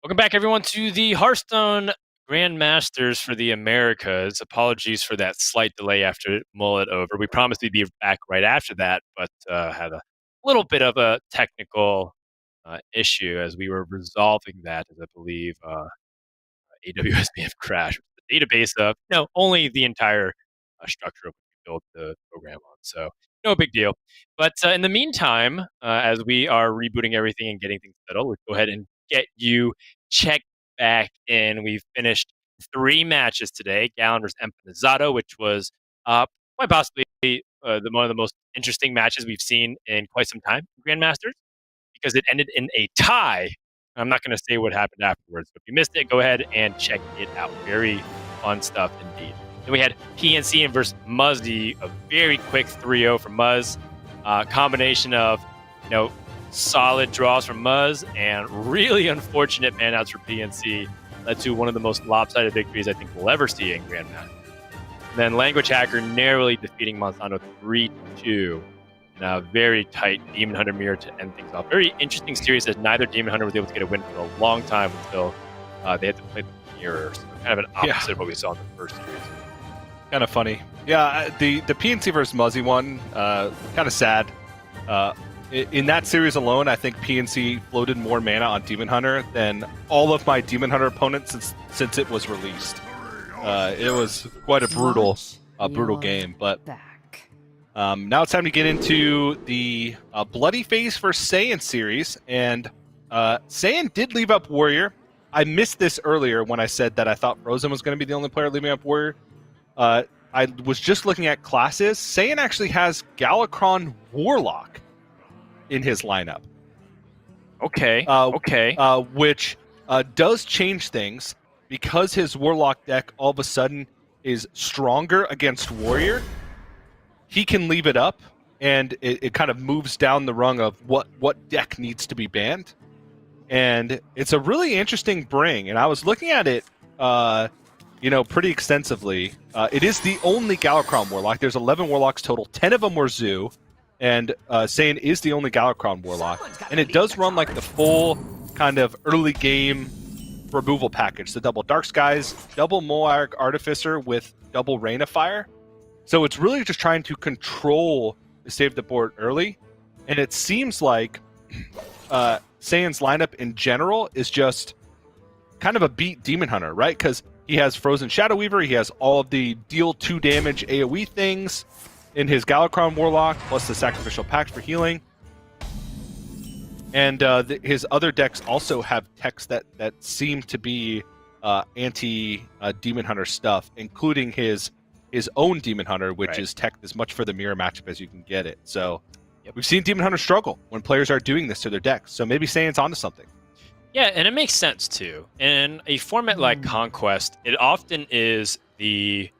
Welcome back, everyone, to the Hearthstone Grandmasters for the Americas. Apologies for that slight delay after mullet over. We promised we'd be back right after that, but had a little bit of a technical issue as we were resolving that, as I believe AWS may have crashed. The database of only the entire structure of what we built the program on. So no big deal. But in the meantime, as we are rebooting everything and getting things settled, let's go ahead and get you checked back in. We've finished 3 matches today. Gallon versus Empanizado, which was quite possibly one of the most interesting matches we've seen in quite some time in Grandmasters, because it ended in a tie. I'm not going to say what happened afterwards, but if you missed it, go ahead and check it out. Very fun stuff indeed. Then we had PNC versus Muzzy, a very quick 3-0 for Muzz. Combination of, solid draws from Muzz and really unfortunate manouts for PNC led to one of the most lopsided victories I think we'll ever see in Grandmaster. Then Language Hacker narrowly defeating Monsanto 3-2. A very tight Demon Hunter mirror to end things off. Very interesting series as neither Demon Hunter was able to get a win for a long time until they had to play the mirror. So kind of an opposite of what we saw in the first series. Kind of funny. Yeah, the PNC versus Muzzy one, kind of sad. In that series alone, I think PNC floated more mana on Demon Hunter than all of my Demon Hunter opponents since it was released. It was quite a brutal game, but now it's time to get into the bloodyface versus Saiyan series, and Saiyan did leave up Warrior. I missed this earlier when I said that I thought Frozen was going to be the only player leaving up Warrior. I was just looking at classes. Saiyan actually has Galakrond Warlock in his lineup. Okay. Which does change things because his Warlock deck all of a sudden is stronger against Warrior. He can leave it up, and it kind of moves down the rung of what deck needs to be banned. And it's a really interesting bring, and I was looking at it pretty extensively. It is the only Galakrond Warlock. There's 11 Warlocks total. 10 of them were Zoo, and Saiyan is the only Galakrond Warlock. And it does run like the full kind of early game removal package. The double Dark Skies, double Moarg Artificer with double Rain of Fire. So it's really just trying to control the save the board early. And it seems like Saiyan's lineup in general is just kind of a beat Demon Hunter, right? Because he has Frozen Shadow Weaver, he has all of the deal 2 damage AoE things in his Galakrond Warlock, plus the Sacrificial Pact for healing. And his other decks also have techs that seem to be anti-Demon Hunter stuff, including his own Demon Hunter, which is tech as much for the mirror matchup as you can get it. So we've seen Demon Hunter struggle when players are doing this to their decks. So maybe Saiyan's onto something. Yeah, and it makes sense too. In a format like Conquest, it often is the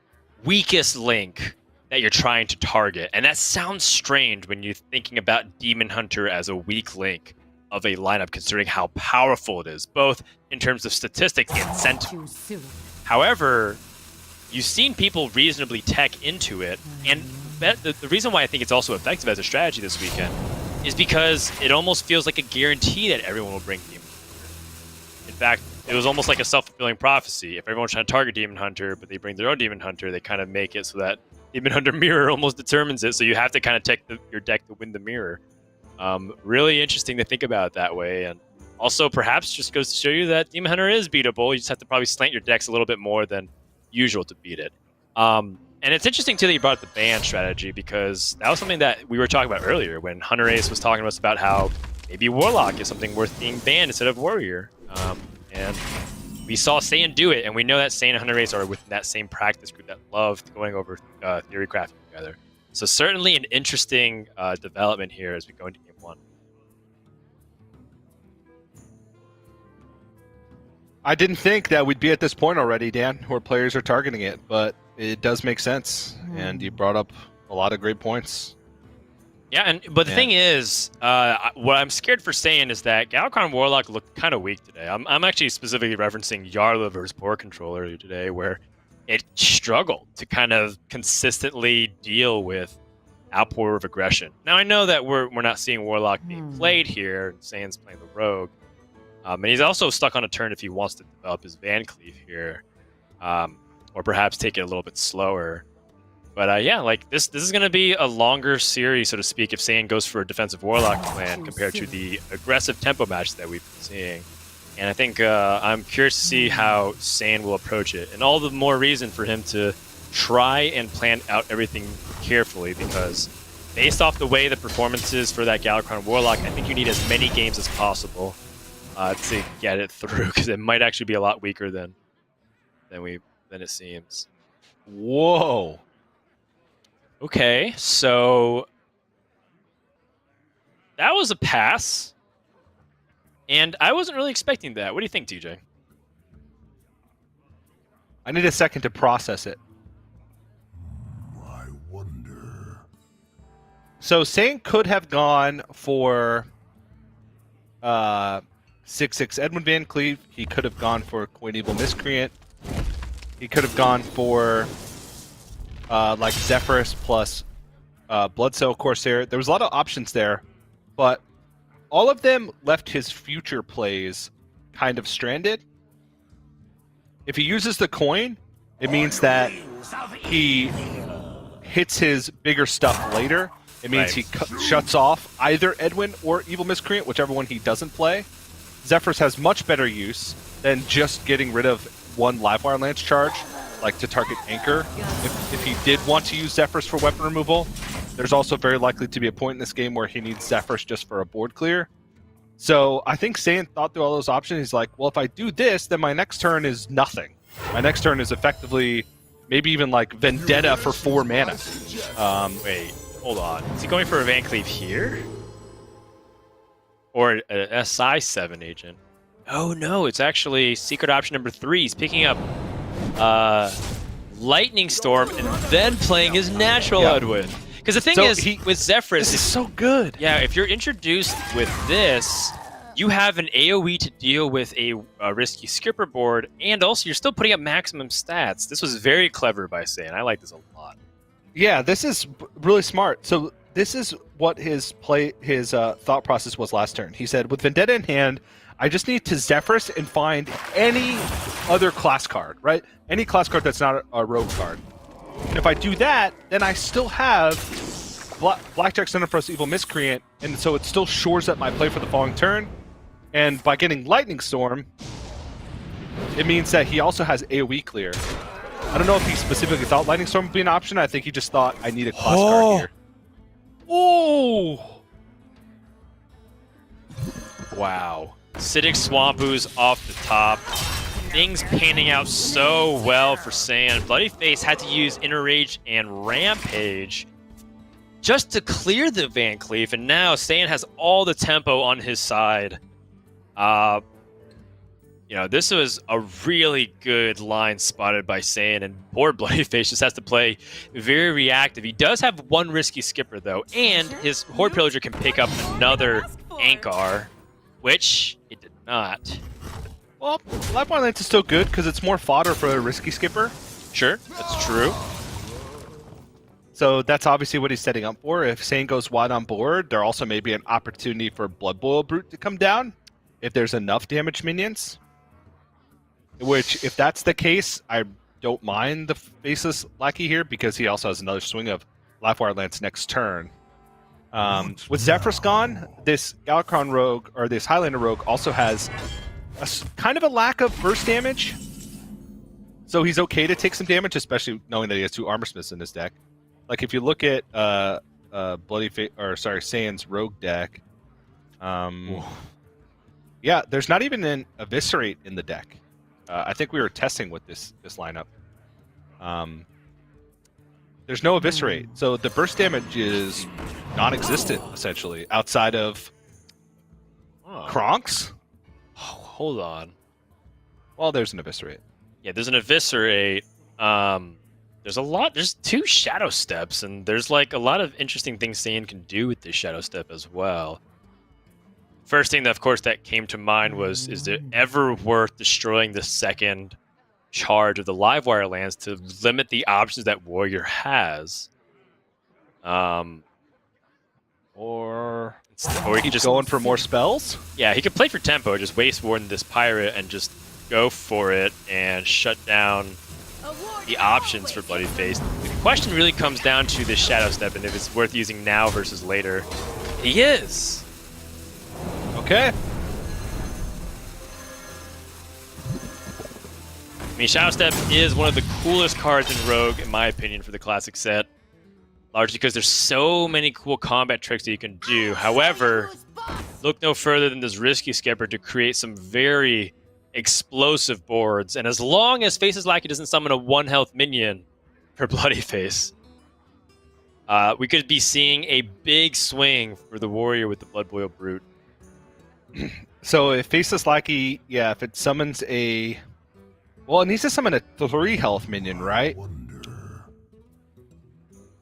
weakest link that you're trying to target. And that sounds strange when you're thinking about Demon Hunter as a weak link of a lineup, considering how powerful it is, both in terms of statistics and sentiment. However, you've seen people reasonably tech into it, and the reason why I think it's also effective as a strategy this weekend is because it almost feels like a guarantee that everyone will bring Demon Hunter. In fact, it was almost like a self-fulfilling prophecy. If everyone's trying to target Demon Hunter, but they bring their own Demon Hunter, they kind of make it so that Demon Hunter mirror almost determines it, so you have to kind of tech your deck to win the mirror. Really interesting to think about it that way, and also perhaps just goes to show you that Demon Hunter is beatable. You just have to probably slant your decks a little bit more than usual to beat it. And it's interesting too that you brought up the ban strategy, because that was something that we were talking about earlier when Hunter Ace was talking to us about how maybe Warlock is something worth being banned instead of Warrior. And we saw Saiyan do it, and we know that Saiyan and Hunter Ace are within that same practice group that loved going over theory crafting together. So certainly an interesting development here as we go into Game 1. I didn't think that we'd be at this point already, Dan, where players are targeting it, but it does make sense, and you brought up a lot of great points. Yeah, but the thing is, what I'm scared for Saiyan is that Galakrond Warlock looked kind of weak today. I'm actually specifically referencing Yarla versus Board Control earlier today, where it struggled to kind of consistently deal with outpour of aggression. Now, I know that we're not seeing Warlock being played here, and Saiyan's playing the Rogue, And he's also stuck on a turn if he wants to develop his Van Cleave here, or perhaps take it a little bit slower. But yeah, like this is going to be a longer series, so to speak, if Saiyan goes for a defensive Warlock plan compared to the aggressive tempo match that we've been seeing. And I think I'm curious to see how Saiyan will approach it. And all the more reason for him to try and plan out everything carefully, because based off the way the performance is for that Galakrond Warlock, I think you need as many games as possible to get it through, because it might actually be a lot weaker than it seems. Whoa. Okay, so that was a pass, and I wasn't really expecting that. What do you think, DJ? I need a second to process it. I wonder. So Saiyan could have gone for 6/6 Edwin Van Cleave. He could have gone for Coin Evil Miscreant. He could have gone for like Zephyrus plus Blood Cell Corsair. There was a lot of options there, but all of them left his future plays kind of stranded. If he uses the coin, it means that he hits his bigger stuff later. It means he shuts off either Edwin or Evil Miscreant, whichever one he doesn't play. Zephyrus has much better use than just getting rid of one Livewire Lance charge, like to target Anchor. If he did want to use Zephyrus for weapon removal, there's also very likely to be a point in this game where he needs Zephyrus just for a board clear. So I think Saiyan thought through all those options. He's like, well, if I do this, then my next turn is nothing. My next turn is effectively maybe even like Vendetta for 4 mana. Wait, hold on. Is he going for a Van Cleave here? Or an SI7 agent? Oh no, it's actually secret option number 3. He's picking up Lightning Storm and then playing his natural Edwin. Because the thing is, with Zephyrus, this is so good. Yeah, if you're introduced with this, you have an AoE to deal with a risky skipper board, and also you're still putting up maximum stats. This was very clever by Saiyan. I like this a lot. Yeah, this is really smart. So this is what his thought process was last turn. He said, with Vendetta in hand, I just need to Zephyrus and find any other class card, right? Any class card that's not a rogue card. And if I do that, then I still have Blackjack Center Plus Evil Miscreant, and so it still shores up my play for the following turn. And by getting Lightning Storm, it means that he also has AoE clear. I don't know if he specifically thought Lightning Storm would be an option. I think he just thought, I need a class card here. Oh! Wow. Acidic Swamp Ooze off the top. Things panning out so well for Saiyan. Bloodyface had to use Inner Rage and Rampage just to clear the Van Cleave, and now Saiyan has all the tempo on his side. You know, this was a really good line spotted by Saiyan, and poor Bloodyface just has to play very reactive. He does have one risky skipper, though, and his Horde Pillager can pick up another Ankar, which it did not. Well, Livewire Lance is still good because it's more fodder for a risky skipper. Sure, that's true. So that's obviously what he's setting up for. If Saiyan goes wide on board, there also may be an opportunity for Blood Boil Brute to come down if there's enough damage minions. Which, if that's the case, I don't mind the Faceless Lackey here because he also has another swing of Livewire Lance next turn. With Zephyrus gone, this Galakrond Rogue, or this Highlander Rogue, also has kind of a lack of burst damage. So he's okay to take some damage, especially knowing that he has 2 Armor Smiths in his deck. Like, if you look at Saiyan's Rogue deck, yeah, there's not even an Eviscerate in the deck. I think we were testing with this lineup. There's no Eviscerate, so the burst damage is non-existent, essentially, outside of Kronks? Hold on. Well, there's an Eviscerate. Yeah, there's an Eviscerate. There's 2 Shadow Steps, and there's like a lot of interesting things Saiyan can do with this Shadow Step as well. First thing, that, of course, that came to mind was, is it ever worth destroying the second charge of the Livewire Lance to limit the options that Warrior has? Or Or he could Keep just going for more spells. Yeah, he could play for tempo, just waste warden this pirate and just go for it and shut down the options for bloodyface. The question really comes down to the shadow step and if it's worth using now versus later. He is. Okay. I mean, Shadow Step is one of the coolest cards in Rogue, in my opinion, for the classic set. Largely because there's so many cool combat tricks that you can do. However, look no further than this Risky Skipper to create some very explosive boards. And as long as Face's Lackey doesn't summon a 1-health minion for Bloodyface, we could be seeing a big swing for the Warrior with the Blood Boil Brute. So if Faceless Lackey, yeah, if it summons a... Well, it needs to summon a 3-health minion, right?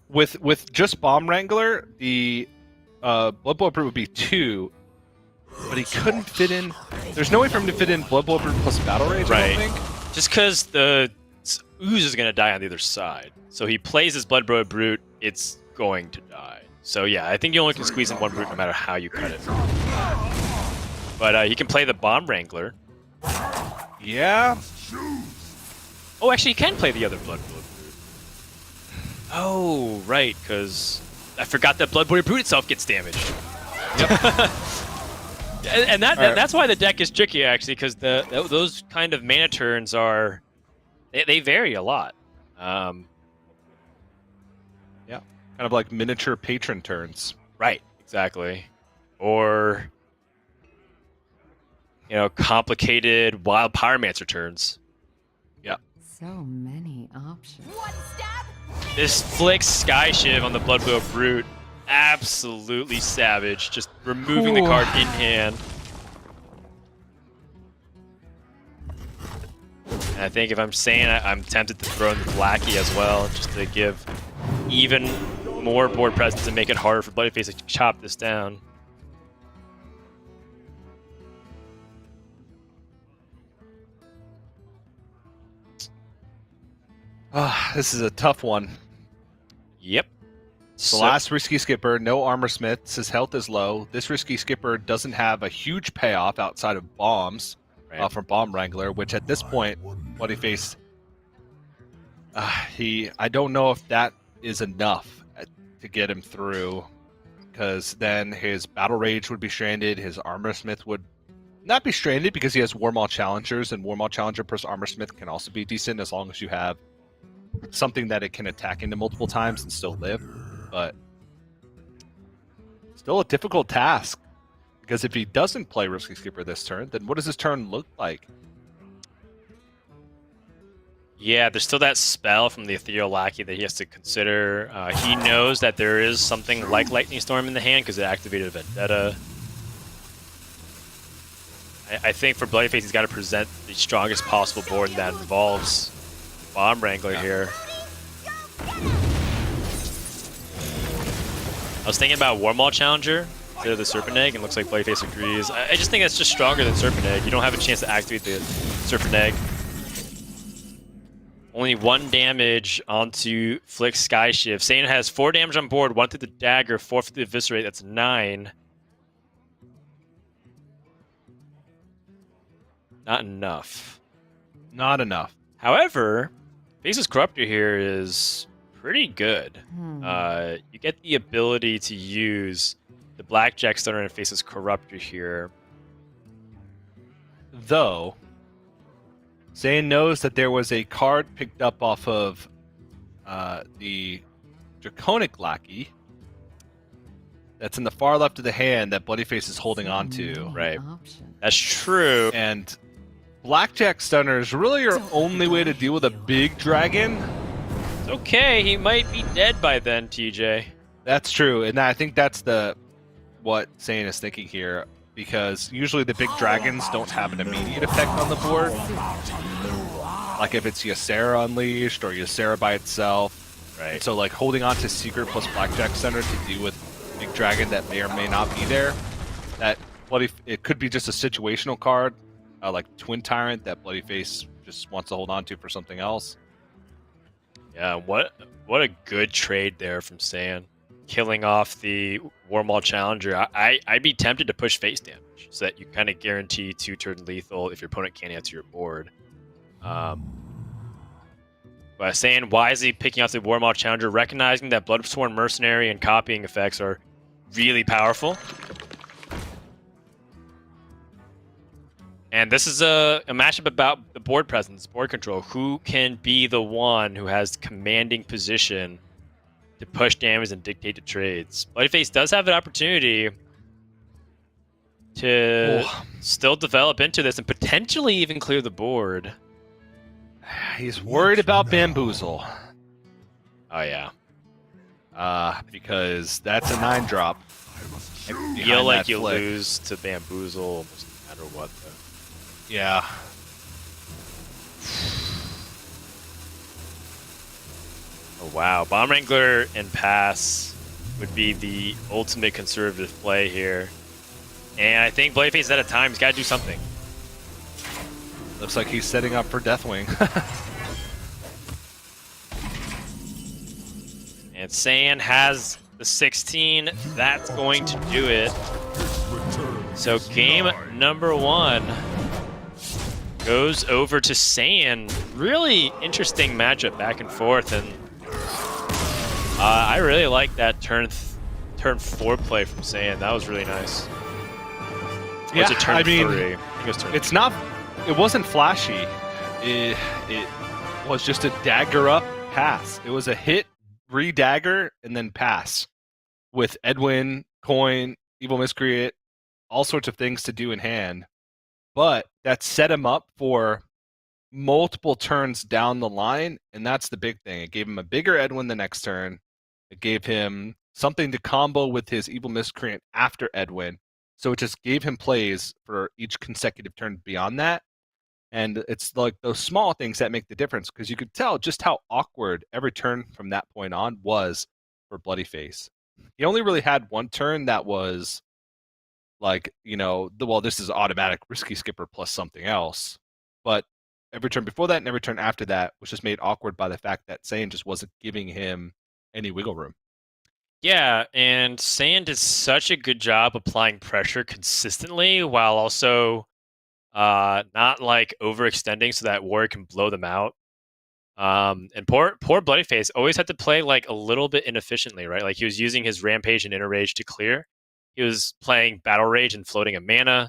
With just Bomb Wrangler, the Blood Boil Brute would be 2, but he couldn't fit in... There's no way for him to fit in Blood Boil Brute plus Battle Rage, right. I don't think. Just because the Ooze is going to die on the other side. So he plays his Blood Boil Brute, it's going to die. So yeah, I think you only can squeeze in one Brute no matter how you cut it. But he can play the Bomb Wrangler. Yeah. Oh, actually, he can play the other Blood Boil Brute. Oh, right, because I forgot that Blood Boil Brute itself gets damaged. Yep. and that's why the deck is tricky, actually, because those kind of mana turns are... They vary a lot. Yeah. Kind of like miniature patron turns. Right, exactly. Or... You know, complicated Wild Pyromancer turns. Yeah. So many options. This Flick Sky Shiv on the Blood Boil Brute, absolutely savage. Just removing the card in hand. And I think if I'm saying I'm tempted to throw in the Lackey as well, just to give even more board presence and make it harder for Bloodyface to chop this down. This is a tough one. Yep. The last Risky Skipper, no Armor Smiths, his health is low. This Risky Skipper doesn't have a huge payoff outside of bombs from Bomb Wrangler, which at this point, Bloodyface, I don't know if that is enough to get him through, because then his Battle Rage would be stranded, his Armor Smith would not be stranded because he has Warmaw Challengers, and Warmaw Challenger plus Armor Smith can also be decent as long as you have something that it can attack into multiple times and still live. But still a difficult task, because if he doesn't play Risky Skipper this turn, then what does his turn look like? Yeah, there's still that spell from the Ethereal Lackey that he has to consider. He knows that there is something like Lightning Storm in the hand because it activated Vendetta. I think for Bloodyface, he's got to present the strongest possible board, and that involves Bomb Wrangler here. I was thinking about Warmaw Challenger instead of the Serpent Egg, and looks like Bloodyface agrees. I just think that's just stronger than Serpent Egg. You don't have a chance to activate the Serpent Egg. Only 1 damage onto Flick Sky Shift. Saiyan has 4 damage on board, 1 through the dagger, 4 through the eviscerate. That's 9. Not enough. Not enough. However, Face's Corruptor here is pretty good. You get the ability to use the Blackjack Stunner and Face's Corruptor here. Though, Zayn knows that there was a card picked up off of the Draconic Lackey that's in the far left of the hand that Bloodyface is holding on to. Right. That's true. And Blackjack Stunner is really your only way to deal with a big dragon. It's okay, he might be dead by then, TJ. That's true, and I think that's what Zayn is thinking here, because usually the big dragons don't have an immediate effect on the board. Like if it's Ysera Unleashed or Ysera by itself. Right. And so like holding on to Secret plus Blackjack Center to deal with big dragon that may or may not be there. It could be just a situational card, like Twin Tyrant that Bloodyface just wants to hold on to for something else. Yeah, what a good trade there from Saiyan. killing off the Warmaul Challenger, I'd be tempted to push face damage so that you kind of guarantee 2-turn lethal if your opponent can't answer your board. But Saiyan wisely picking out the Warmaul Challenger, recognizing that Bloodsworn Mercenary and copying effects are really powerful. And this is a matchup about the board presence, board control. Who can be the one who has commanding position to push damage and dictate the trades? Bloodyface does have an opportunity to still develop into this and potentially even clear the board. He's worried about Bamboozle. Oh, yeah. Because that's a 9-drop. I feel like you lose to Bamboozle almost no matter what, though. Yeah. Oh, wow. Bomb Wrangler and pass would be the ultimate conservative play here. And I think Bloodyface is out of time. He's got to do something. Looks like he's setting up for Deathwing. And Saiyan has the 16. That's going to do it. So game number 1 goes over to Saiyan. Really interesting matchup back and forth. And I really like that turn 4 play from Saiyan. That was really nice. Yeah, was it turn 3? I think it it was turn it's not. It wasn't flashy. It was just a dagger up pass. It was a hit, re-dagger, and then pass with Edwin, Coin, Evil Miscreant, all sorts of things to do in hand. But that set him up for multiple turns down the line, and that's the big thing. It gave him a bigger Edwin the next turn. It gave him something to combo with his Evil Miscreant after Edwin. So it just gave him plays for each consecutive turn beyond that. And it's like those small things that make the difference, because you could tell just how awkward every turn from that point on was for Bloodyface. He only really had one turn that was like, well, this is automatic Risky Skipper plus something else. But every turn before that and every turn after that was just made awkward by the fact that Saiyan just wasn't giving him any wiggle room. Yeah, and Saiyan did such a good job applying pressure consistently while also not like overextending so that Warrior can blow them out. And poor Bloodyface always had to play like a little bit inefficiently, right? Like he was using his Rampage and Inner Rage to clear. He was playing Battle Rage and floating a mana.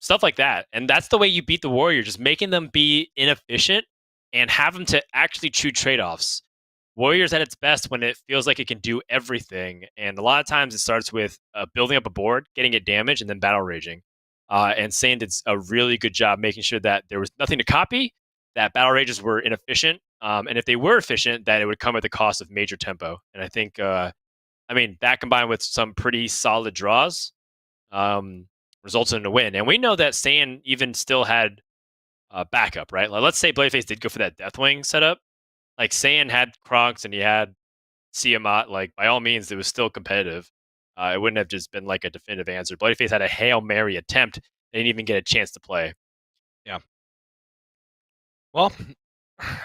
Stuff like that. And that's the way you beat the Warrior, just making them be inefficient and have them to actually chew trade-offs. Warrior's at its best when it feels like it can do everything. And a lot of times it starts with building up a board, getting it damaged, and then battle raging. And Saiyan did a really good job making sure that there was nothing to copy, that battle rages were inefficient, and if they were efficient, that it would come at the cost of major tempo. And I think, that combined with some pretty solid draws resulted in a win. And we know that Saiyan even still had backup, right? Like, let's say Bloodyface did go for that Deathwing setup. Like, Saiyan had Kronks and he had Tiamat. Like, by all means, it was still competitive. It wouldn't have just been like a definitive answer. Bloodyface had a Hail Mary attempt. They didn't even get a chance to play. Yeah. Well,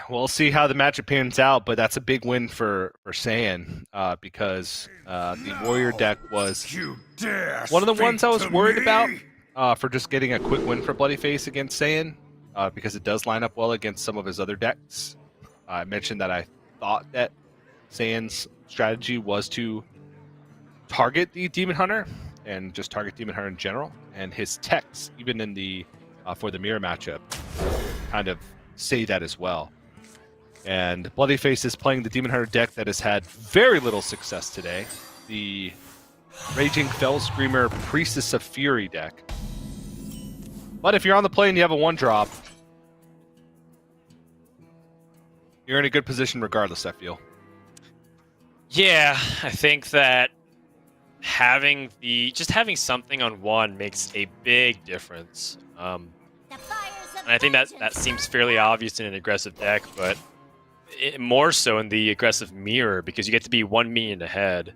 we'll see how the matchup pans out, but that's a big win for Saiyan because the Warrior deck was one of the ones I was worried about for just getting a quick win for Bloodyface against Saiyan because it does line up well against some of his other decks. I mentioned that I thought that Saiyan's strategy was to target the Demon Hunter and just target Demon Hunter in general, and his techs, even in the for the mirror matchup, kind of say that as well. And Bloodyface is playing the Demon Hunter deck that has had very little success today, the Raging Fell Screamer Priestess of Fury deck. But if you're on the play and you have a 1-drop, you're in a good position regardless, I feel. Yeah, I think that having something on 1 makes a big difference. And I think that seems fairly obvious in an aggressive deck, but more so in the aggressive mirror because you get to be 1 minion ahead.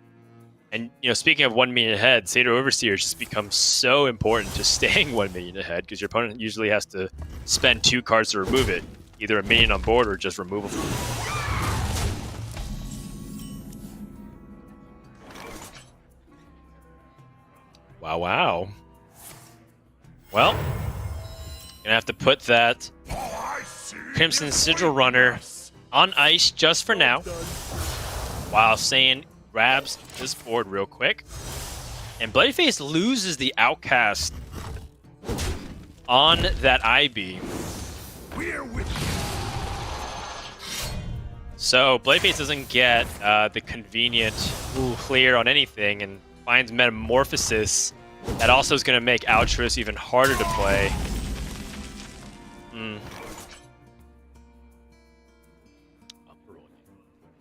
And speaking of 1 minion ahead, Satyr Overseer just becomes so important to staying 1 minion ahead because your opponent usually has to spend 2 cards to remove it, either a minion on board or just removable. Wow, wow. Well, gonna have to put that Crimson Sigil Runner on ice just for now, while Saiyan grabs this board real quick. And bloodyface loses the Outcast on that I-beam. So bloodyface doesn't get the convenient clear on anything and finds Metamorphosis. That also is going to make Altruist even harder to play.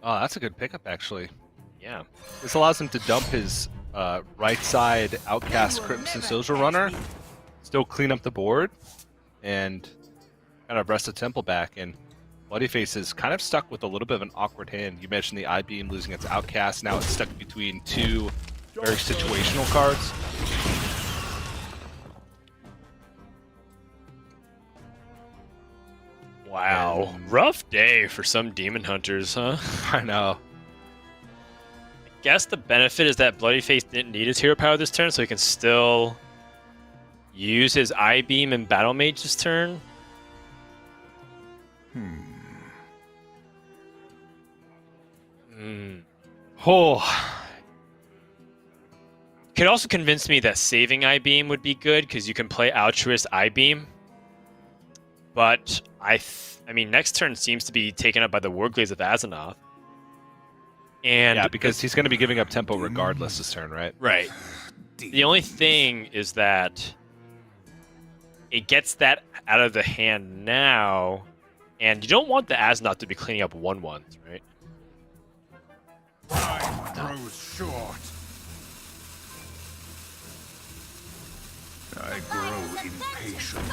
Oh, that's a good pickup, actually. Yeah. This allows him to dump his right side Outcast Crimson Sigil Runner, still clean up the board, and kind of rest the temple back. And bloodyface is kind of stuck with a little bit of an awkward hand. You mentioned the I-beam losing its Outcast. Now it's stuck between two very situational cards. Wow. Rough day for some Demon Hunters, huh? I know. I guess the benefit is that bloodyface didn't need his hero power this turn, so he can still use his I-beam and Battle Mage this turn. Oh. Could also convince me that saving I-beam would be good because you can play Altruist I-beam. But I mean, next turn seems to be taken up by the Warglaze of Azzinoth. And Yeah, because he's going to be giving up tempo regardless this turn, right? right. The only thing is that it gets that out of the hand now, and you don't want the Azzinoth to be cleaning up 1/1s, right? Time grows short. I grow impatient.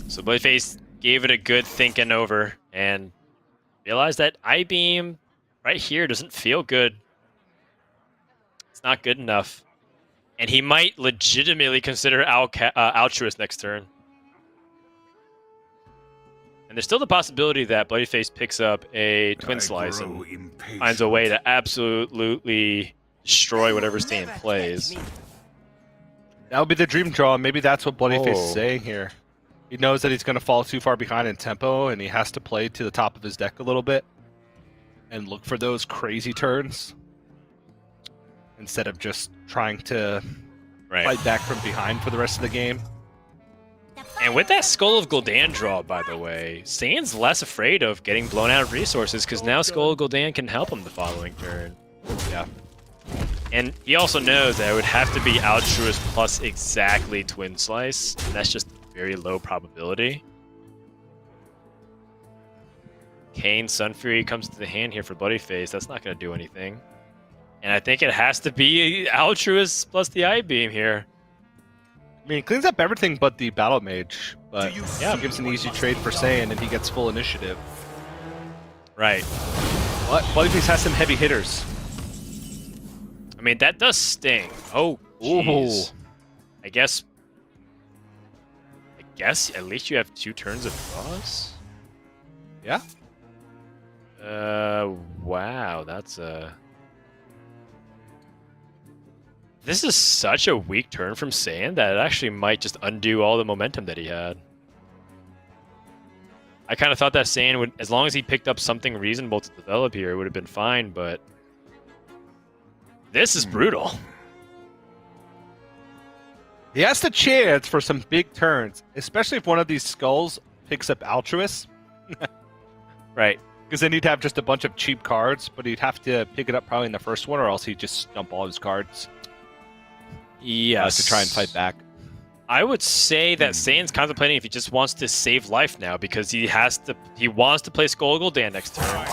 So bloodyface gave it a good thinking over and realized that I-beam right here doesn't feel good. It's not good enough. And he might legitimately consider Altruist next turn. And there's still the possibility that bloodyface picks up a Twin Slice and finds a way to absolutely destroy whatever Saiyan plays. That would be the dream draw, and maybe that's what bloodyface is saying here. He knows that he's going to fall too far behind in tempo, and he has to play to the top of his deck a little bit and look for those crazy turns instead of just trying to fight back from behind for the rest of the game. And with that Skull of Gul'dan draw, by the way, Saiyan's less afraid of getting blown out of resources because now Skull of Gul'dan can help him the following turn. Yeah. And he also knows that it would have to be Altruist plus exactly Twin Slice. And that's just very low probability. Kayn Sunfury comes to the hand here for bloodyface. That's not going to do anything. And I think it has to be Altruist plus the I-beam here. I mean, it cleans up everything but the Battle Mage, but yeah, it gives an easy trade for Saiyan, and he gets full initiative. Right. But bloodyface has some heavy hitters. I mean, that does sting. Oh, jeez. I guess at least you have 2 turns of draws? Yeah. Wow, that's This is such a weak turn from Saiyan that it actually might just undo all the momentum that he had. I kind of thought that Saiyan would, as long as he picked up something reasonable to develop here, it would have been fine, but this is brutal. He has the chance for some big turns, especially if one of these skulls picks up Altruist. Right. Because then he'd have just a bunch of cheap cards, but he'd have to pick it up probably in the first one, or else he'd just dump all his cards. Yes. To try and fight back. I would say that Saiyan's contemplating if he just wants to save life now, because he wants to play Skull Gul'dan next turn.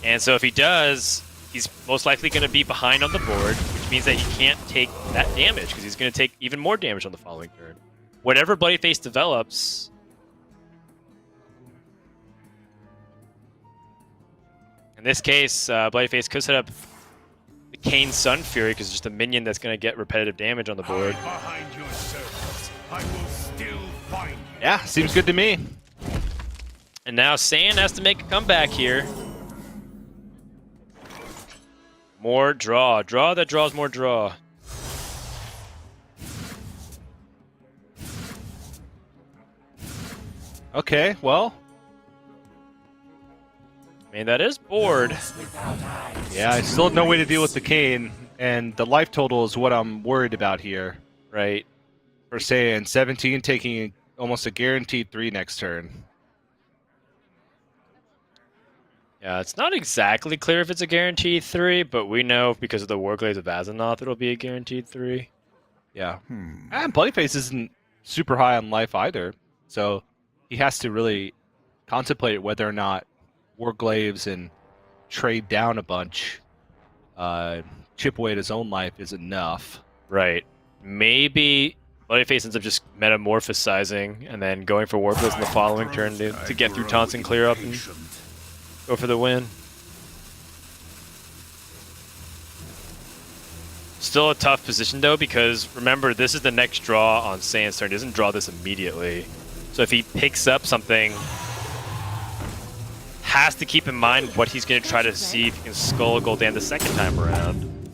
And so if he does, he's most likely going to be behind on the board, which means that he can't take that damage, because he's going to take even more damage on the following turn. Whatever bloodyface develops... In this case, bloodyface could set up the Kayn Sunfury, because it's just a minion that's going to get repetitive damage on the board. Yeah, seems good to me. And now Saiyan has to make a comeback here. More draw. Draw that draws more draw. Okay, well. I mean, that is bored. Yeah, I still have no way to deal with the Kayn, and the life total is what I'm worried about here. Right. For saying 17 taking almost a guaranteed 3 next turn. Yeah, it's not exactly clear if it's a guaranteed 3, but we know because of the Warglaives of Azeroth it'll be a guaranteed 3. Yeah. And Bloodyface isn't super high on life either, so he has to really contemplate whether or not Warglaives and trade down a bunch, chip away at his own life is enough. Right. Maybe Bloodyface ends up just metamorphosizing and then going for Warglaives in the following turn to get through taunts and clear up and go for the win. Still a tough position though, because remember, this is the next draw on Saiyan's turn. He doesn't draw this immediately. So if he picks up something, has to keep in mind what he's going to try to see if he can skull a Gul'dan the second time around.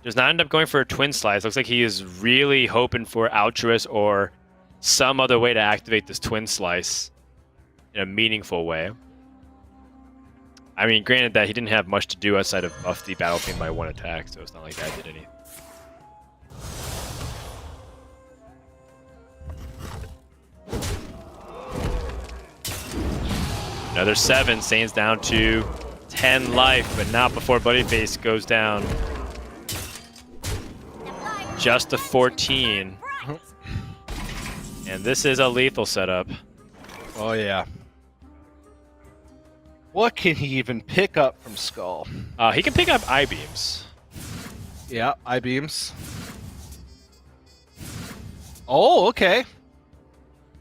Does not end up going for a twin slice. Looks like he is really hoping for Altruist or some other way to activate this twin slice in a meaningful way. I mean, granted that he didn't have much to do outside of buff the Battlefiend by 1 attack, so it's not like that did anything. Another 7, Saiyan's down to 10 life, but not before Bloodyface goes down. Just a 14. And this is a lethal setup. Oh yeah. What can he even pick up from Skull? He can pick up I-beams. Yeah, I-beams. Oh, okay.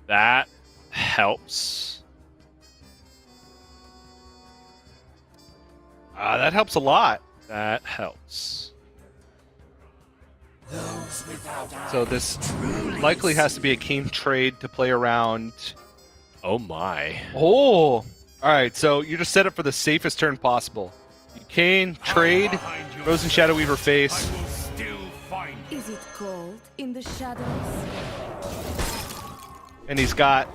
That helps. That helps a lot. That helps. So this likely has to be a Kayn trade to play around. Oh my. Oh! Alright, so you just set up for the safest turn possible. You Kayn, trade, Frozen Shadow Weaver face. Is it cold in the shadows? And he's got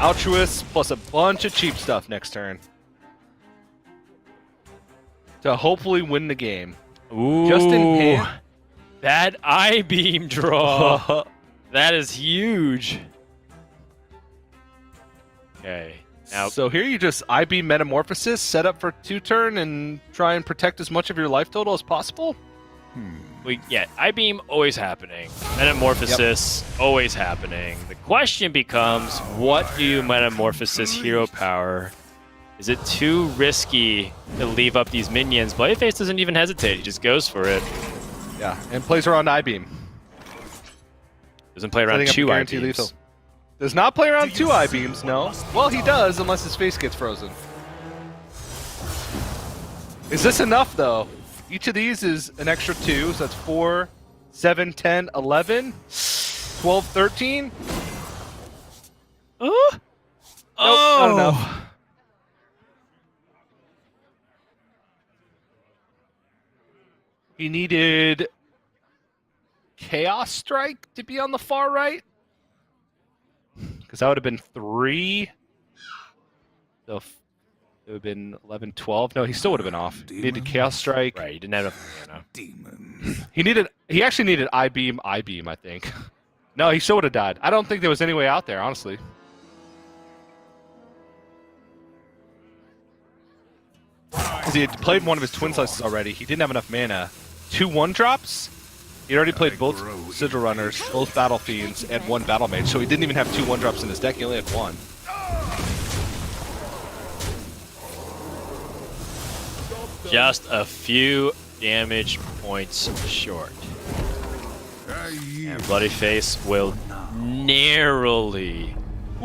Altruist plus a bunch of cheap stuff next turn. To hopefully win the game. Ooh. Just in hand. That I-beam draw. That is huge. Okay. Now, So here you just I-beam Metamorphosis, set up for 2 turn, and try and protect as much of your life total as possible? yeah, I-beam always happening. Metamorphosis always happening. The question becomes, what do you Metamorphosis hero power? Is it too risky to leave up these minions? Bloodyface doesn't even hesitate. He just goes for it. Yeah, and plays around I-beam. Doesn't play around Setting up 2 guaranteed I-beams. lethal. Does not play around 2 I-beams, no. Well, he does, unless his face gets frozen. Is this enough, though? Each of these is an extra 2, so that's 4, 7, 10, 11, 12, 13. Oh! Not enough. He needed Chaos Strike to be on the far right. Because that would have been 3. So it would have been 11, 12. No, he still would have been off. He needed Chaos Strike. Right, he didn't have enough mana. Demons. He actually needed I-beam, I think. No, he still would have died. I don't think there was any way out there, honestly. Because he had played one of his twin slices already. He didn't have enough mana. 2 1-drops? He already played both Sigil Runners, both Battle Fiends, and 1 Battle Mage, so he didn't even have 2 1-drops in his deck. He only had 1. Just a few damage points short. And Bloodyface will narrowly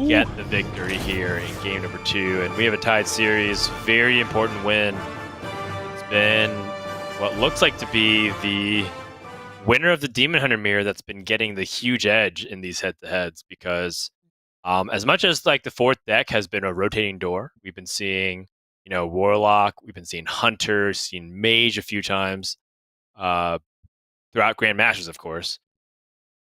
get the victory here in game number 2. And we have a tied series. Very important win. It's been what looks like to be the winner of the Demon Hunter mirror that's been getting the huge edge in these head-to-heads, because as much as like the 4th deck has been a rotating door, we've been seeing Warlock. We've been seeing Hunter, seen Mage a few times throughout Grandmasters, of course.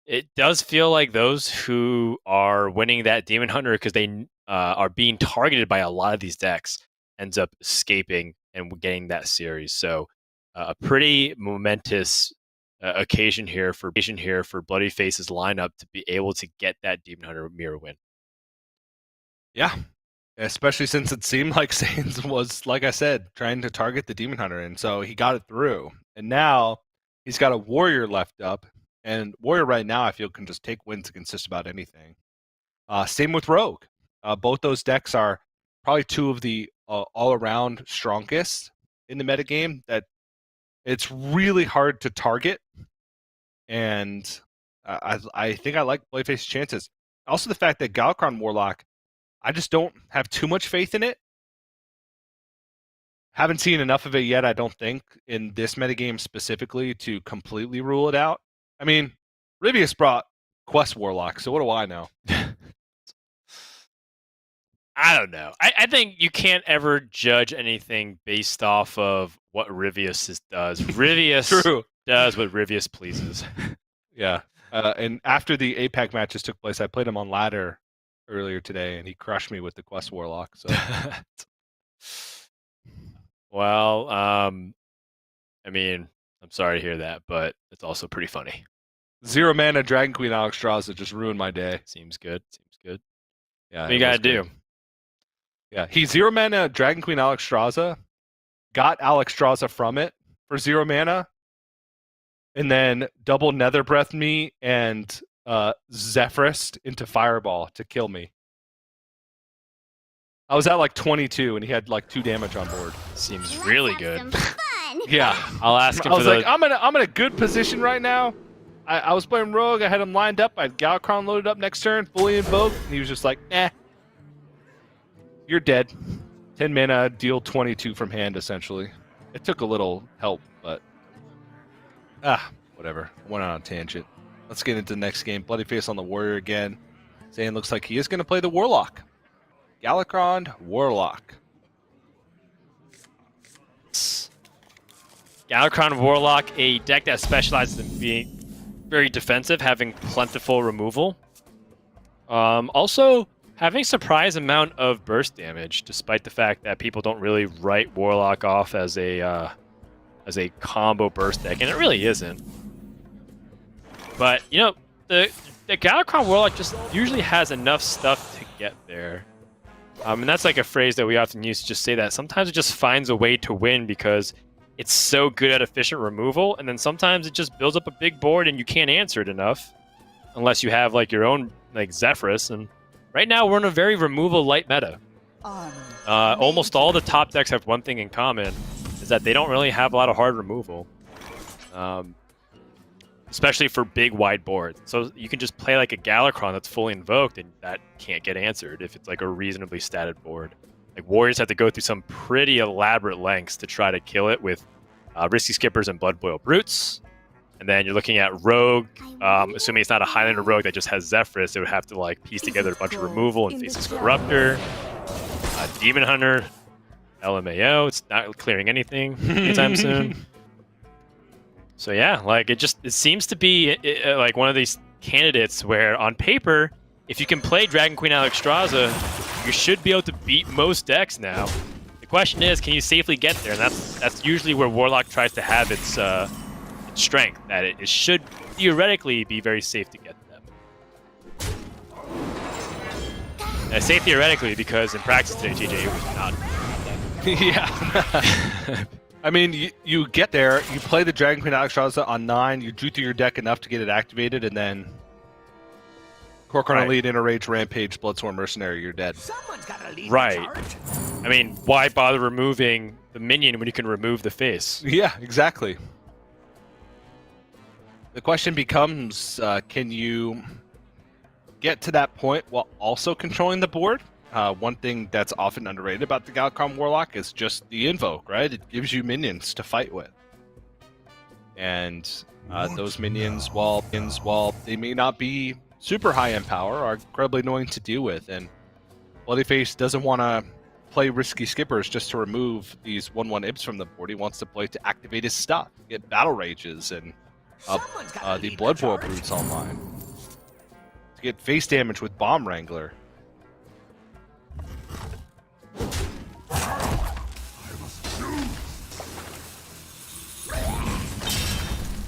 It does feel like those who are winning that Demon Hunter because they are being targeted by a lot of these decks ends up escaping and getting that series. So a pretty momentous occasion here for bloodyface's lineup to be able to get that Demon Hunter mirror win. Yeah, especially since it seemed like Saiyans was, like I said, trying to target the Demon Hunter, and so he got it through. And now he's got a Warrior left up, and Warrior right now I feel can just take wins against just about anything. Same with Rogue. Both those decks are probably two of the all-around strongest in the metagame that it's really hard to target, and I think I like Bloodyface's chances. Also, the fact that Galakrond Warlock, I just don't have too much faith in it. Haven't seen enough of it yet, I don't think, in this metagame specifically to completely rule it out. I mean, Rivius brought Quest Warlock, so what do I know? I don't know. I think you can't ever judge anything based off of what Rivius does. Rivius does what Rivius pleases. Yeah. And after the APAC matches took place, I played him on ladder earlier today, and he crushed me with the Quest Warlock. So, well, I mean, I'm sorry to hear that, but it's also pretty funny. 0 mana Dragon Queen Alexstrasza just ruined my day. Seems good. Yeah. What you gotta do? Yeah, he 0 mana Dragon Queen Alexstrasza, got Alexstrasza from it for 0 mana, and then double Nether Breathed me and Zephyrist into Fireball to kill me. I was at like 22, and he had like 2 damage on board. Seems really good. Yeah, I'll ask him. I was like, I'm in a good position right now. I was playing Rogue. I had him lined up. I had Galakrond loaded up next turn, fully invoked, and he was just like, "Eh, you're dead." 10 mana, deal 22 from hand. Essentially, it took a little help, but whatever. I went on a tangent. Let's get into the next game. Bloodyface on the Warrior again. Zayn looks like he is going to play the Warlock. Galakrond Warlock. Galakrond Warlock, a deck that specializes in being very defensive, having plentiful removal. Also, having a surprise amount of burst damage, despite the fact that people don't really write Warlock off as a combo burst deck, and it really isn't. But the Galakrond Warlock just usually has enough stuff to get there. And that's like a phrase that we often use to just say that sometimes it just finds a way to win because it's so good at efficient removal, and then sometimes it just builds up a big board and you can't answer it enough unless you have like your own like Zephyrus. And right now we're in a very removal light meta. Almost all the top decks have one thing in common, is that they don't really have a lot of hard removal. Especially for big wide boards. So you can just play like a Galakrond that's fully invoked and that can't get answered if it's like a reasonably statted board. Like Warriors have to go through some pretty elaborate lengths to try to kill it with Risky Skippers and Blood Boil Brutes. And then you're looking at Rogue, assuming it's not a Highlander Rogue that just has Zephyrus, it would have to like piece together a bunch of removal and Faceless Corruptor. Demon Hunter, LMAO, it's not clearing anything anytime soon. So yeah, like it seems to be like one of these candidates where on paper, if you can play Dragon Queen Alexstrasza, you should be able to beat most decks now. The question is, can you safely get there? And that's usually where Warlock tries to have its strength, that it should theoretically be very safe to get them. And I say theoretically because in practice today, TJ, it was not. Yeah. I mean, you get there, you play the Dragon Queen Alexstrasza on 9, you drew through your deck enough to get it activated, and then Korkorn Elite, Interrage, Rampage, Bloodsworn Mercenary, you're dead. Right. I mean, why bother removing the minion when you can remove the face? Yeah, exactly. The question becomes, can you get to that point while also controlling the board? One thing that's often underrated about the Galakrond Warlock is just the invoke, right? It gives you minions to fight with. And those minions, while they may not be super high in power, are incredibly annoying to deal with. And Bloodyface doesn't want to play Risky Skippers just to remove these 1/1 Ibs from the board. He wants to play to activate his stuff, get Battle Rages and the Blood Boil Brutes online. To get face damage with Bomb Wrangler.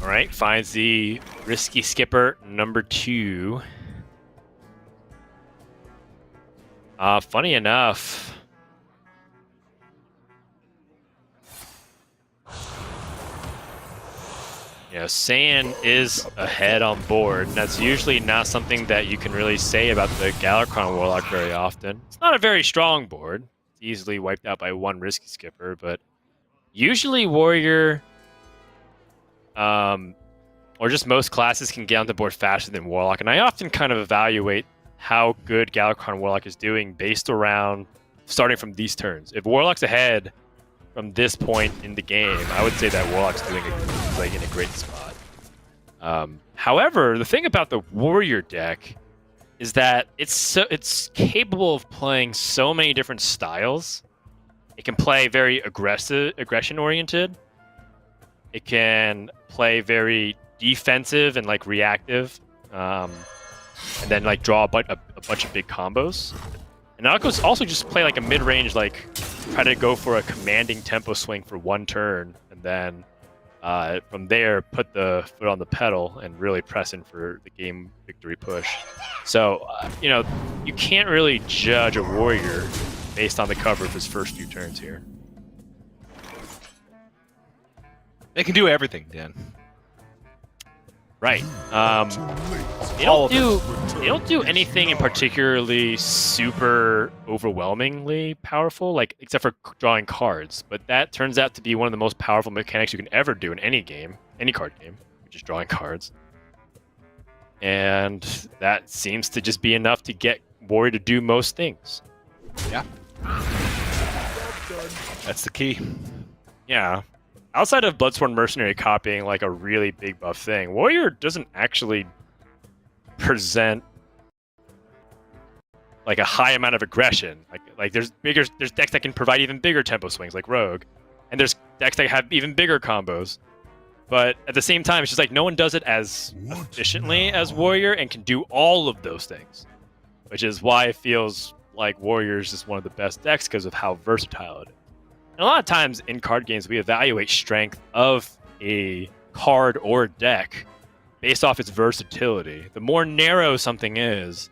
All right, finds the Risky Skipper number 2. Funny enough, Saiyan is ahead on board, and that's usually not something that you can really say about the Galakrond Warlock very often. It's not a very strong board. It's easily wiped out by 1 Risky Skipper, but usually Warrior, or just most classes can get on the board faster than Warlock, and I often kind of evaluate how good Galakrond Warlock is doing based around starting from these turns. If Warlock's ahead from this point in the game, I would say that Warlock's doing in a great spot. However, the thing about the Warrior deck is that it's capable of playing so many different styles. It can play very aggression oriented. It can play very defensive and like reactive, and then like draw a bunch of big combos. And also just play like a mid-range, like try to go for a commanding tempo swing for 1 turn, and then from there put the foot on the pedal and really press in for the game victory push. So you can't really judge a Warrior based on the cover of his first few turns here. They can do everything, Dan. Right. They don't do anything in particularly super overwhelmingly powerful, like except for drawing cards. But that turns out to be one of the most powerful mechanics you can ever do in any game, any card game, which is drawing cards. And that seems to just be enough to get Warrior to do most things. Yeah. That's the key. Yeah. Outside of Bloodsworn Mercenary copying like a really big buff thing, Warrior doesn't actually present like a high amount of aggression. Like there's decks that can provide even bigger tempo swings like Rogue, and there's decks that have even bigger combos. But at the same time, it's just like no one does it as efficiently as Warrior and can do all of those things, which is why it feels like Warrior is just one of the best decks because of how versatile it is. And a lot of times in card games, we evaluate strength of a card or deck based off its versatility. The more narrow something is,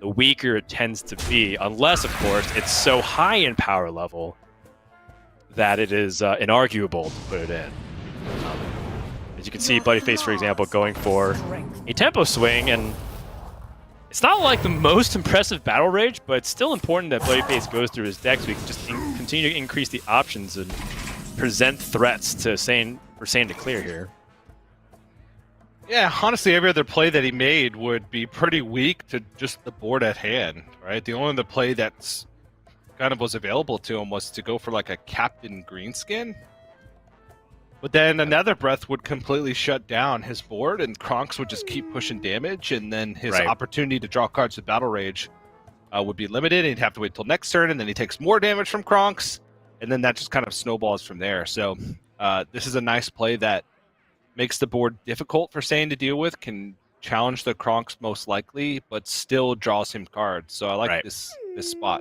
the weaker it tends to be, unless, of course, it's so high in power level that it is inarguable to put it in. As you can see, bloodyface, for example, going for a tempo swing, and it's not like the most impressive battle rage, but it's still important that bloodyface goes through his deck so we can just continue to increase the options and present threats to Saiyan to clear here. Yeah, honestly, every other play that he made would be pretty weak to just the board at hand, right? The only other play that's kind of was available to him was to go for like a Captain Greenskin. But then another breath would completely shut down his board, and Kronks would just keep pushing damage, and then his opportunity to draw cards with Battle Rage would be limited, and he'd have to wait till next turn, and then he takes more damage from Kronks, and then that just kind of snowballs from there. So this is a nice play that makes the board difficult for Saiyan to deal with, can challenge the Kronks most likely, but still draws him cards. So I like this spot.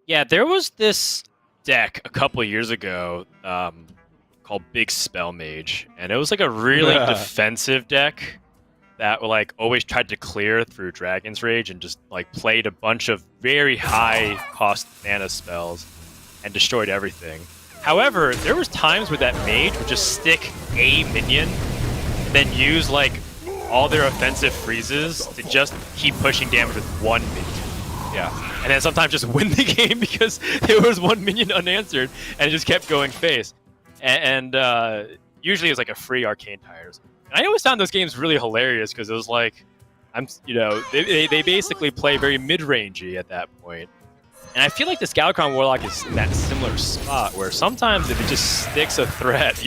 Yeah, there was this deck a couple of years ago called Big Spell Mage, and it was like a really defensive deck that like always tried to clear through Dragon's Rage and just like played a bunch of very high cost mana spells and destroyed everything. However, there was times where that mage would just stick a minion and then use like all their offensive freezes to just keep pushing damage with 1 minion. Yeah, and then sometimes just win the game because there was 1 minion unanswered and it just kept going face. And usually it was like a free Arcane Tires. And I always found those games really hilarious because it was like, they basically play very mid-rangey at that point. And I feel like this Galakrond Warlock is in that similar spot where sometimes if it just sticks a threat,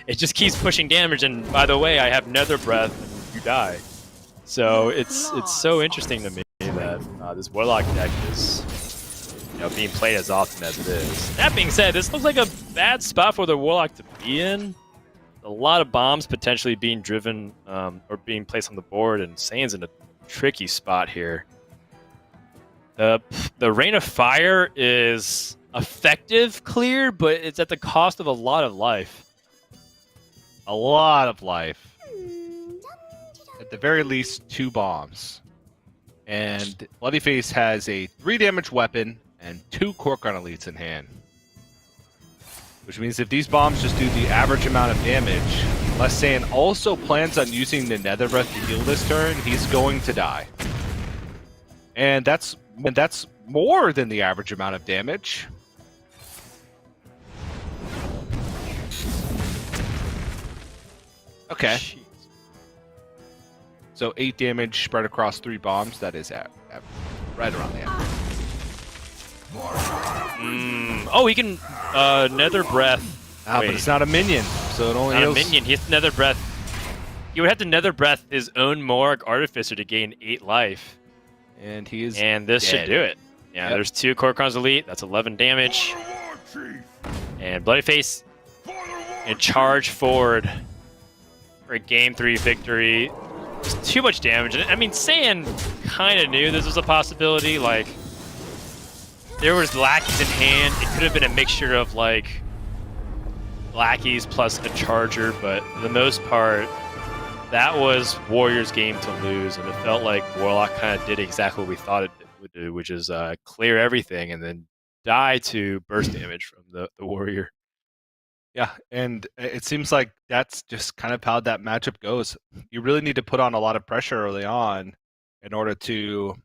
it just keeps pushing damage. And by the way, I have Nether Breath and you die. So it's so interesting to me that this Warlock deck is being played as often as it is. That being said, this looks like a bad spot for the Warlock to be in. A lot of bombs potentially being driven or being placed on the board, and Saiyan's in a tricky spot here. The Rain of Fire is effective clear, but it's at the cost of a lot of life. A lot of life. At the very least, 2 bombs. And Bloodyface has a 3 damage weapon and 2 Korkon Elites in hand. Which means if these bombs just do the average amount of damage, unless Saiyan also plans on using the Nether Breath to heal this turn, he's going to die. And that's more than the average amount of damage. Okay. Jeez. So 8 damage spread across 3 bombs. That is right around the average. Oh, he can Nether Breath. But it's not a minion, so it only Not heals. a minion. He has to Nether Breath. He would have to Nether Breath his own Morg Artificer to gain 8 life. And he is And this should dead. do it. Yeah, Yep. there's 2 Korkon's Elite. That's 11 damage. And Bloodyface and charge forward for a game 3 victory. Just too much damage. I mean, Saiyan kind of knew this was a possibility. Like, there was lackeys in hand. It could have been a mixture of, like, lackeys plus a charger, but for the most part, that was Warrior's game to lose, and it felt like Warlock kind of did exactly what we thought it would do, which is clear everything and then die to burst damage from the Warrior. Yeah, and it seems like that's just kind of how that matchup goes. You really need to put on a lot of pressure early on in order to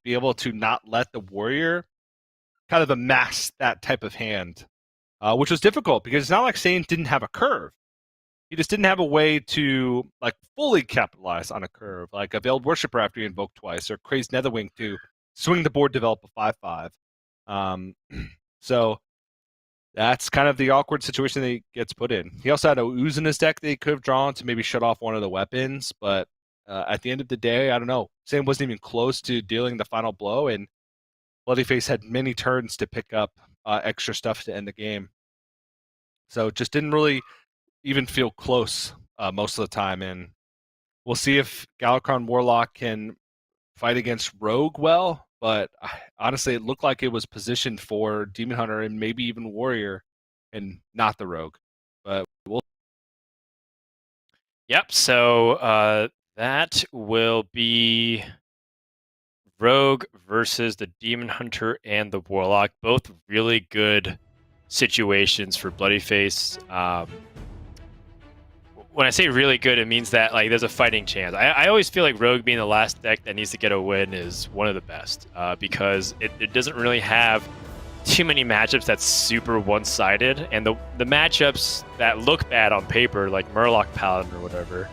be able to not let the Warrior kind of amass that type of hand, which was difficult because it's not like Saiyan didn't have a curve. He just didn't have a way to like fully capitalize on a curve, like a Veiled Worshipper after you invoke twice, or Crazed Netherwing to swing the board, develop a 5/5. So that's kind of the awkward situation that he gets put in. He also had a Ooze in his deck that he could have drawn to maybe shut off one of the weapons, but at the end of the day, I don't know. Saiyan wasn't even close to dealing the final blow, and Bloodyface had many turns to pick up extra stuff to end the game. So it just didn't really even feel close most of the time, and we'll see if Galakron Warlock can fight against Rogue well, but honestly, it looked like it was positioned for Demon Hunter and maybe even Warrior, and not the Rogue. But we'll. Yep, so that will be Rogue versus the Demon Hunter and the Warlock. Both really good situations for Bloodyface. When I say really good, it means that like there's a fighting chance. I always feel like Rogue being the last deck that needs to get a win is one of the best because it doesn't really have too many matchups that's super one-sided, and the matchups that look bad on paper, like Murloc Paladin or whatever,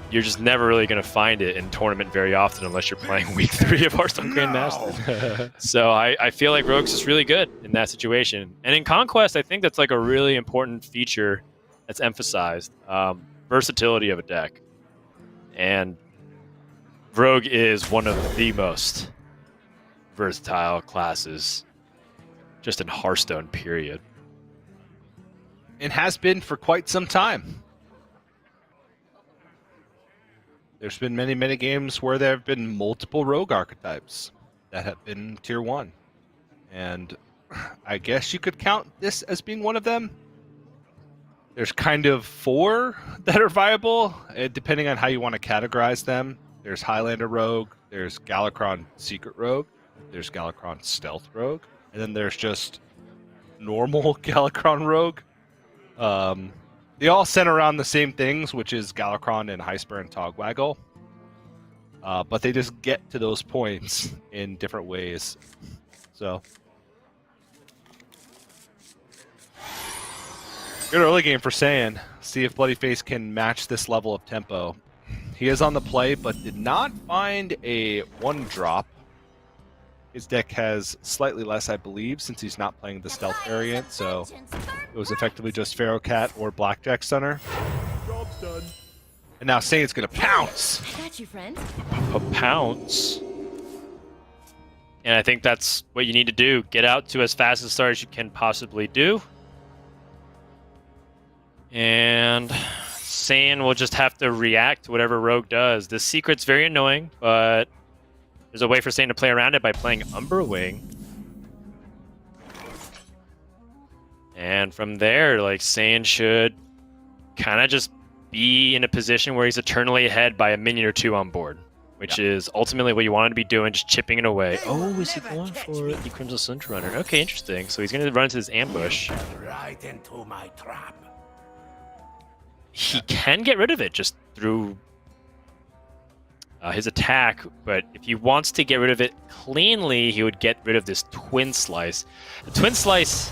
you're just never really going to find it in tournament very often unless you're playing week 3 of Hearthstone Grandmasters. So I feel like Rogue's just really good in that situation. And in Conquest, I think that's like a really important feature that's emphasized. Versatility of a deck. And Rogue is one of the most versatile classes just in Hearthstone, period. And has been for quite some time. There's been many games where there have been multiple Rogue archetypes that have been tier 1. And I guess you could count this as being one of them. There's kind of 4 that are viable, depending on how you want to categorize them. There's Highlander Rogue, there's Galakron Secret Rogue, there's Galakron Stealth Rogue, and then there's just normal Galakron Rogue. They all center around the same things, which is Galakron and Hyper and Togwaggle. But they just get to those points in different ways. So, good early game for Saiyan. See if Bloodyface can match this level of tempo. He is on the play, but did not find a 1-drop. His deck has slightly less, I believe, since he's not playing the stealth variant, so it was effectively just Pharaoh Cat or Blackjack Stunner. Job's done. And now Saiyan's gonna pounce! Got you, friend. A pounce. And I think that's what you need to do. Get out to as fast a start as you can possibly do. And Saiyan will just have to react to whatever Rogue does. This secret's very annoying, but there's a way for Saiyan to play around it by playing Umberwing. And from there, like, Saiyan should kind of just be in a position where he's eternally ahead by a minion or two on board, which is ultimately what you want to be doing, just chipping it away. Oh, is he going for the Crimson Slunge Runner? Okay, interesting. So he's going to run into this ambush. Right into my trap. He can get rid of it just through his attack, but if he wants to get rid of it cleanly, he would get rid of this Twin Slice. The Twin Slice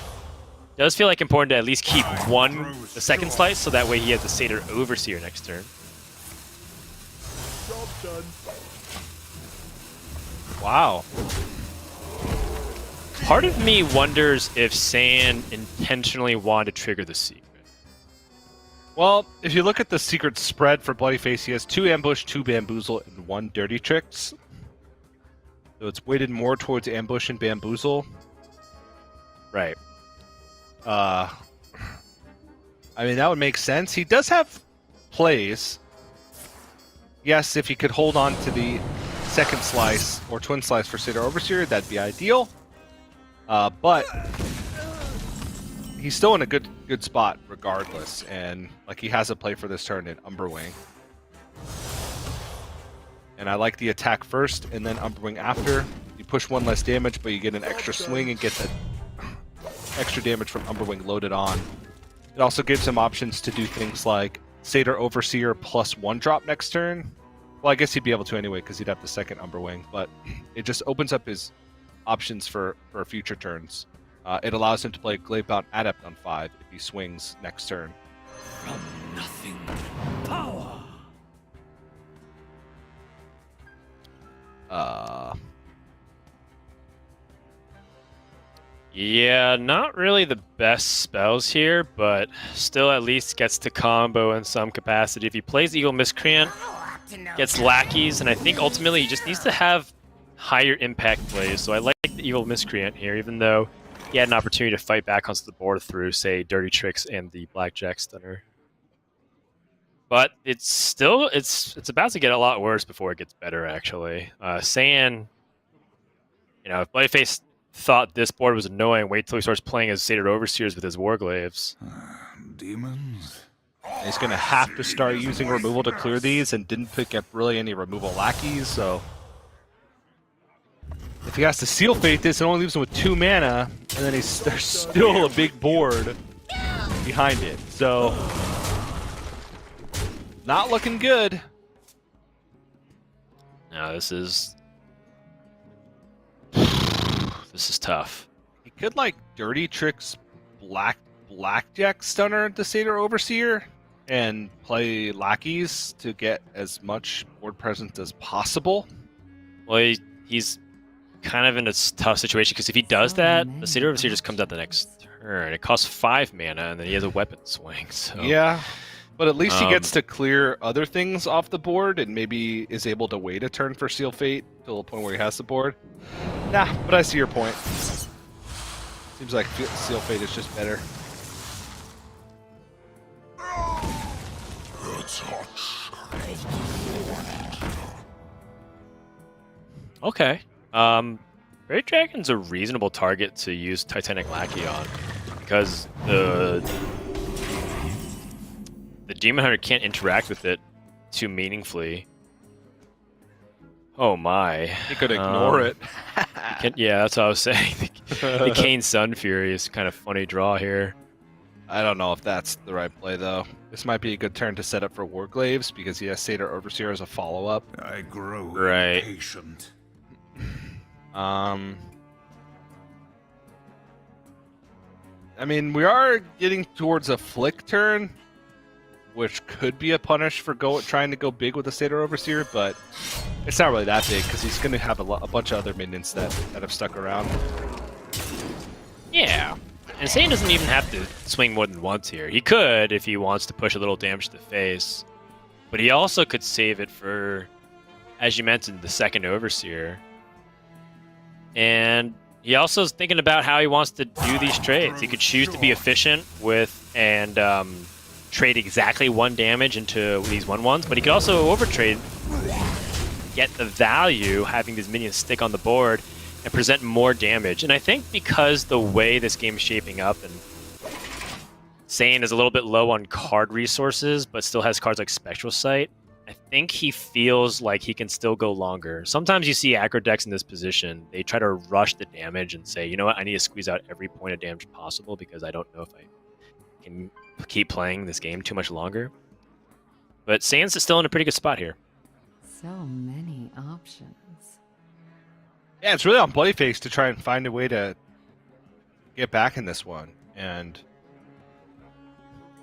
does feel like important to at least keep the second slice, so that way he has the Satyr Overseer next turn. Job done. Wow. Part of me wonders if Saiyan intentionally wanted to trigger the secret. Well, if you look at the secret spread for Bloodyface, he has 2 ambush, 2 bamboozle, and 1 dirty tricks. So it's weighted more towards ambush and bamboozle. Right. I mean, that would make sense. He does have plays. Yes, if he could hold on to the second slice or twin slice for Satyr Overseer, that'd be ideal. But he's still in a good spot regardless, and like he has a play for this turn in Umberwing. And I like the attack first and then Umberwing after. You push 1 less damage, but you get an extra swing and get that extra damage from Umberwing loaded on. It also gives him options to do things like Satyr Overseer plus 1 drop next turn. Well, I guess he'd be able to anyway because he'd have the second Umberwing, but it just opens up his options for future turns. It allows him to play Glaive-bound Adept on 5 if he swings next turn. From nothing, power. Yeah, not really the best spells here, but still at least gets to combo in some capacity. If he plays Eagle Miscreant, gets lackeys, and I think ultimately he just needs to have higher impact plays. So I like the Eagle Miscreant here, even though he had an opportunity to fight back onto the board through, say, Dirty Tricks and the Blackjack Stunner. But it's still, it's about to get a lot worse before it gets better, actually. Saiyan, you know, if Bloodyface thought this board was annoying, wait till he starts playing as Satyr Overseers with his Warglaives. Demons. He's going to have to start using removal to clear these, and didn't pick up really any removal lackeys, so if he has to Seal Fate this, it only leaves him with 2 mana, and then there's still a big board behind it. So, not looking good. Now this is tough. He could like Dirty Tricks Blackjack Stunner the Satyr Overseer and play lackeys to get as much board presence as possible. Well, he's kind of in a tough situation, because if he does that, the Satyr Overseer just comes out the next turn. It costs 5 mana, and then he has a weapon swing. So yeah, but at least he gets to clear other things off the board, and maybe is able to wait a turn for Seal Fate till the point where he has the board. Nah, but I see your point. Seems like Seal Fate is just better. okay. Great Dragon's a reasonable target to use Titanic Lackey on, because the Demon Hunter can't interact with it too meaningfully. Oh my. He could ignore it. Yeah, that's what I was saying. The Kane Sun Fury is kind of funny draw here. I don't know if that's the right play, though. This might be a good turn to set up for Warglaives, because he has Satyr Overseer as a follow-up. I grow Right. impatient. I mean, we are getting towards a flick turn, which could be a punish for trying to go big with the Satyr Overseer, but it's not really that big, because he's going to have a bunch of other minions that have stuck around. Yeah. And Saiyan doesn't even have to swing more than once here. He could if he wants to push a little damage to the face. But he also could save it for, as you mentioned, the second Overseer. And he also is thinking about how he wants to do these trades. He could choose to be efficient with and trade exactly 1 damage into these 1/1s, but he could also overtrade, get the value having these minions stick on the board and present more damage. And I think because the way this game is shaping up, and Saiyan is a little bit low on card resources, but still has cards like Spectral Sight, I think he feels like he can still go longer. Sometimes you see aggro decks in this position, they try to rush the damage and say, you know what, I need to squeeze out every point of damage possible because I don't know if I can keep playing this game too much longer. But Saiyan's still in a pretty good spot here. So many options. Yeah, it's really on bloodyface to try and find a way to get back in this one. And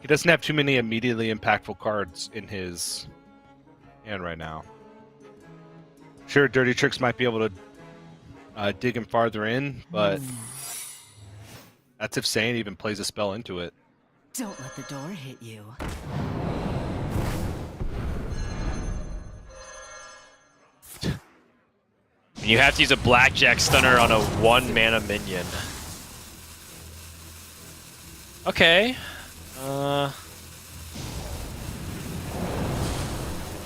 he doesn't have too many immediately impactful cards in his hand right now. Sure, Dirty Tricks might be able to dig him farther in, but that's if Saiyan even plays a spell into it. Don't let the door hit you. You have to use a blackjack stunner on a 1-mana minion. Okay.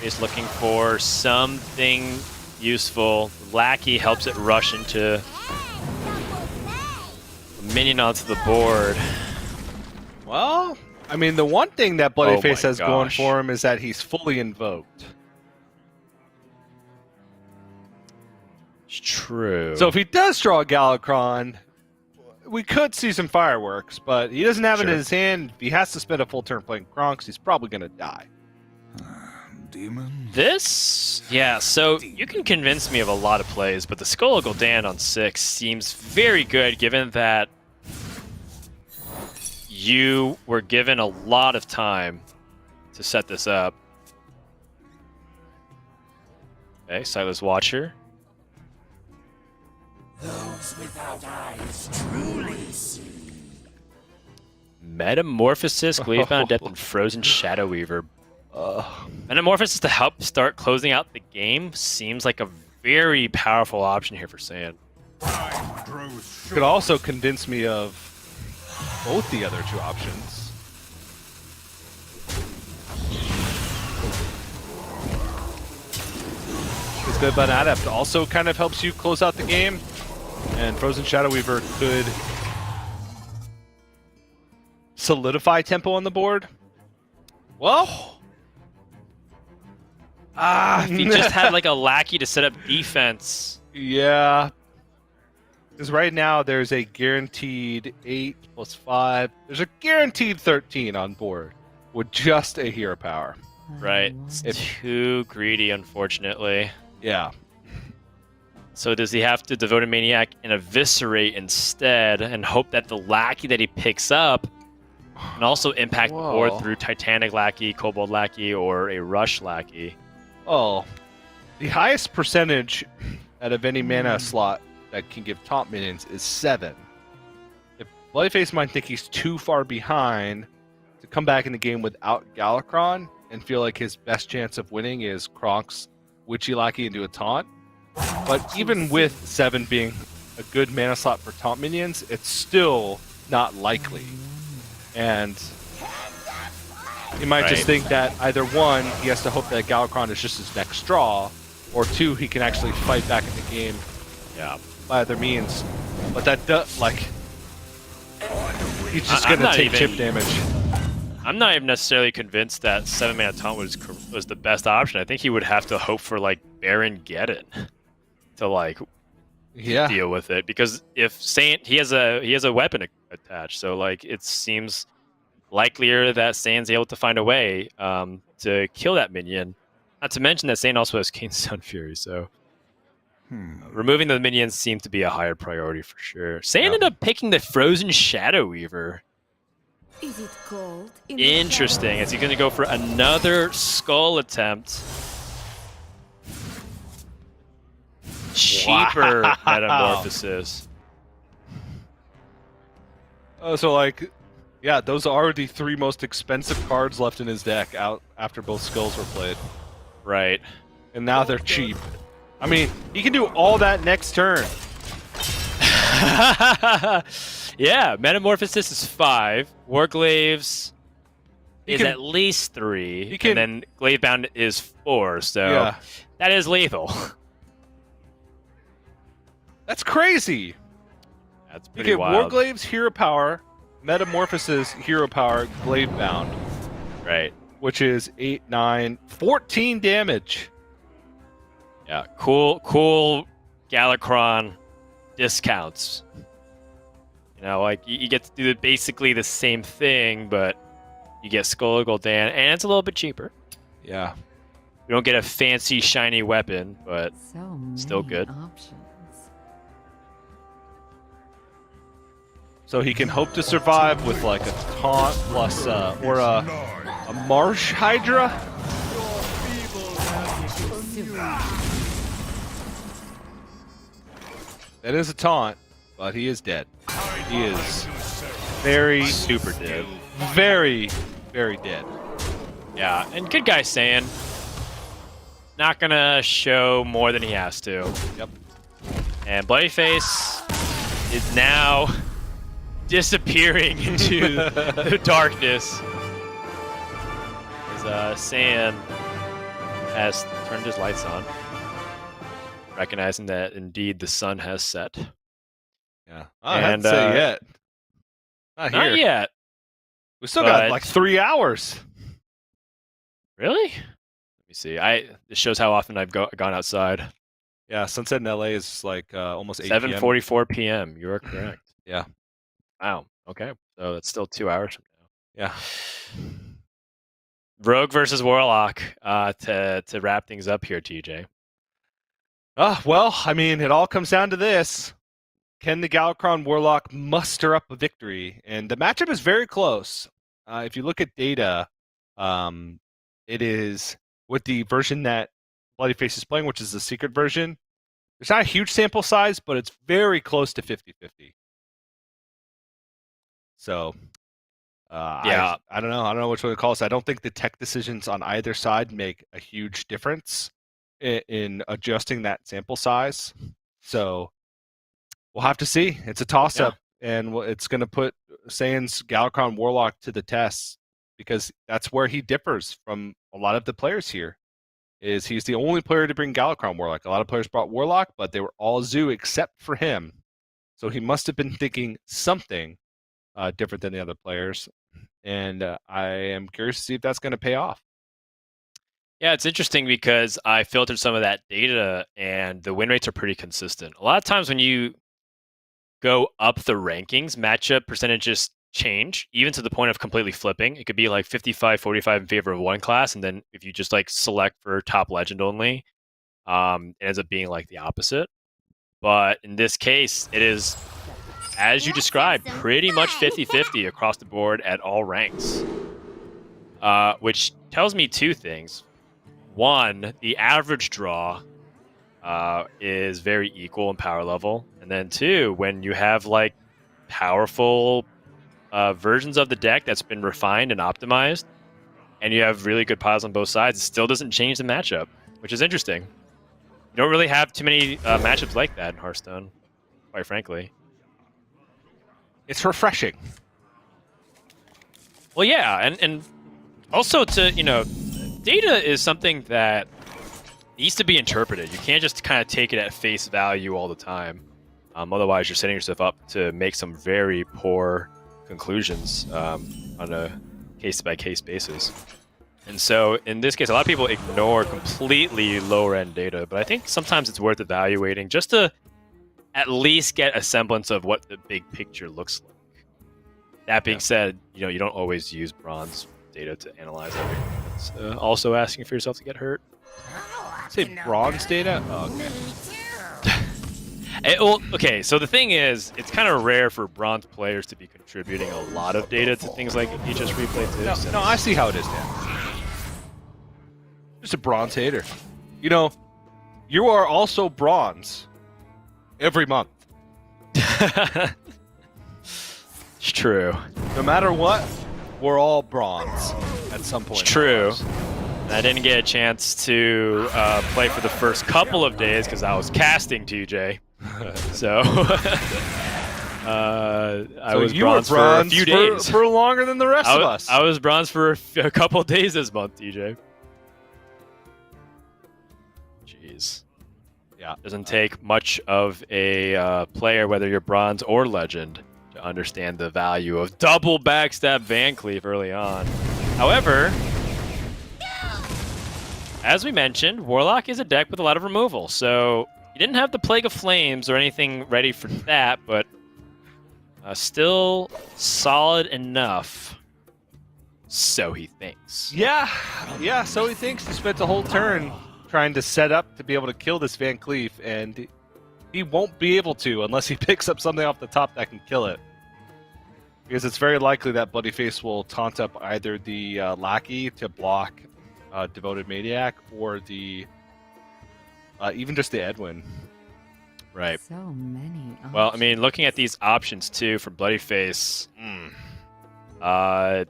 He's looking for something useful. Lackey helps it rush into a minion onto the board. Well, I mean, the one thing that bloodyface has going gosh. for him is that he's fully invoked. It's true. So if he does draw a Galakron, we could see some fireworks, but he doesn't have it in his hand. If he has to spend a full turn playing Kronks, he's probably going to die. Demons? This, yeah, so you can convince me of a lot of plays, but the Skull of Gul'dan on 6 seems very good given that you were given a lot of time to set this up. Okay, Silas Watcher. Those without eyes truly see. Metamorphosis, Gleefbound Adept, and Frozen Shadow Weaver. Metamorphosis to help start closing out the game seems like a very powerful option here for Saiyan. Could also convince me of both the other 2 options. Because Gleefbound Adept also kind of helps you close out the game, and Frozen Shadow Weaver could solidify tempo on the board. Well, If he just had like a lackey to set up defense. yeah. Because right now there's a guaranteed 8 plus 5. There's a guaranteed 13 on board with just a hero power. Right. It's too greedy, unfortunately. Yeah. So does he have to devote a maniac and eviscerate instead and hope that the lackey that he picks up can also impact the board Whoa. through Titanic Lackey, Kobold Lackey, or a Rush Lackey? Oh, the highest percentage out of any mana slot that can give taunt minions is 7. If Bloodyface might think he's too far behind to come back in the game without Galakron and feel like his best chance of winning is Kronks, Witchy Lackey, and do a taunt. But even with 7 being a good mana slot for taunt minions, it's still not likely. And he might just think that either 1, he has to hope that Galakron is just his next draw, or 2, he can actually fight back in the game by other means. But that does, like, he's just going to take chip damage. I'm not even necessarily convinced that 7-mana taunt was the best option. I think he would have to hope for like Baron Geddon to like deal with it, because if Saiyan he has a weapon attached, so like it seems likelier that Saiyan's able to find a way to kill that minion. Not to mention that Saiyan also has Kane's Sun Fury, so removing the minions seemed to be a higher priority for sure. Saiyan ended up picking the Frozen Shadow Weaver. Is it cold? In the Interesting. Is he going to go for another skull attempt? Cheaper metamorphosis. So, like, yeah, those are the 3 most expensive cards left in his deck out after both skulls were played. Right. And now they're cheap. I mean, he can do all that next turn. Yeah, Metamorphosis is 5. Warglaves is can- at least 3. he can- and then Gladebound is 4. So Yeah. that is lethal. That's crazy. That's You pretty get wild. Warglaves, Hero Power, Metamorphosis, Hero Power, Gladebound, Right. which is 8, 9, 14 damage. Yeah. Cool Galakron discounts. You know, like you get to do basically the same thing, but you get Skull Gul'dan, and it's a little bit cheaper. Yeah. You don't get a fancy shiny weapon, but So Still many good. options. So he can hope to survive with like a taunt plus or a Marsh Hydra. That is a taunt, but he is dead. He is very, super dead. very, very dead. Yeah, and good guy saying not gonna show more than he has to. Yep. And bloodyface is now disappearing into the darkness. As Saiyan has turned his lights on, recognizing that indeed the sun has set. Yeah. I haven't And, said yet. Not here. Not yet. We still got but- like 3 hours. Really? Let me see. This shows how often I've gone outside. Yeah, sunset in LA is like almost 8 p.m. 7:44 p.m. You are correct. Yeah. Wow. Okay. So that's still 2 hours from now. Yeah. Rogue versus Warlock to wrap things up here, TJ. Well, I mean, it all comes down to this. Can the Galakron Warlock muster up a victory? And the matchup is very close. If you look at data, it is with the version that bloodyface is playing, which is the secret version. It's not a huge sample size, but it's very close to 50-50. So, Yeah. I don't know. I don't know which one to call this. I don't think the tech decisions on either side make a huge difference in adjusting that sample size. So we'll have to see. It's a toss-up, and it's going to put Saiyan's Galakron Warlock to the test because that's where he differs from a lot of the players here. Is he's the only player to bring Galakron Warlock. A lot of players brought Warlock, but they were all Zoo except for him. So he must have been thinking something different than the other players. And I am curious to see if that's going to pay off. Yeah, it's interesting because I filtered some of that data and the win rates are pretty consistent. A lot of times when you go up the rankings, matchup percentages change, even to the point of completely flipping. It could be like 55-45 in favor of one class, and then if you just like select for top legend only, it ends up being like the opposite. But in this case, it is, as you described, pretty much 50-50 across the board at all ranks. Which tells me two things. One, the average draw is very equal in power level. And then two, when you have like powerful versions of the deck that's been refined and optimized, and you have really good piles on both sides, it still doesn't change the matchup, which is interesting. You don't really have too many matchups like that in Hearthstone, quite frankly. It's refreshing. Well, yeah, and also to, data is something that needs to be interpreted. You can't just kind of take it at face value all the time. Otherwise, you're setting yourself up to make some very poor conclusions on a case-by-case basis. And so, in this case, a lot of people ignore completely lower-end data, but I think sometimes it's worth evaluating just to at least get a semblance of what the big picture looks like. That being said, you don't always use bronze data to analyze everything. It's also asking for yourself to get hurt. Say bronze data? Oh, okay. Okay, so the thing is, it's kind of rare for bronze players to be contributing a lot of data to things like HS replay tips. No, I see how it is now. Just a bronze hater. You are also bronze every month. It's true. No matter what, we're all bronze at some point. It's true. I didn't get a chance to play for the first couple of days because I was casting TJ. So I So was you were bronze for a few days. for longer than the rest of us. I was bronze for a couple days this month, TJ. Jeez. Yeah. Doesn't take much of a player, whether you're bronze or legend, to understand the value of double backstab Van Cleef early on. However, as we mentioned, Warlock is a deck with a lot of removal, so he didn't have the Plague of Flames or anything ready for that, but still solid enough. So he thinks. Yeah, so he thinks. He spent a whole turn trying to set up to be able to kill this Van Cleef, and he won't be able to unless he picks up something off the top that can kill it. Because it's very likely that bloodyface will taunt up either the Lackey to block Devoted Maniac or the even just the Edwin. Right. So many options. Well, I mean, looking at these options too for bloodyface, Head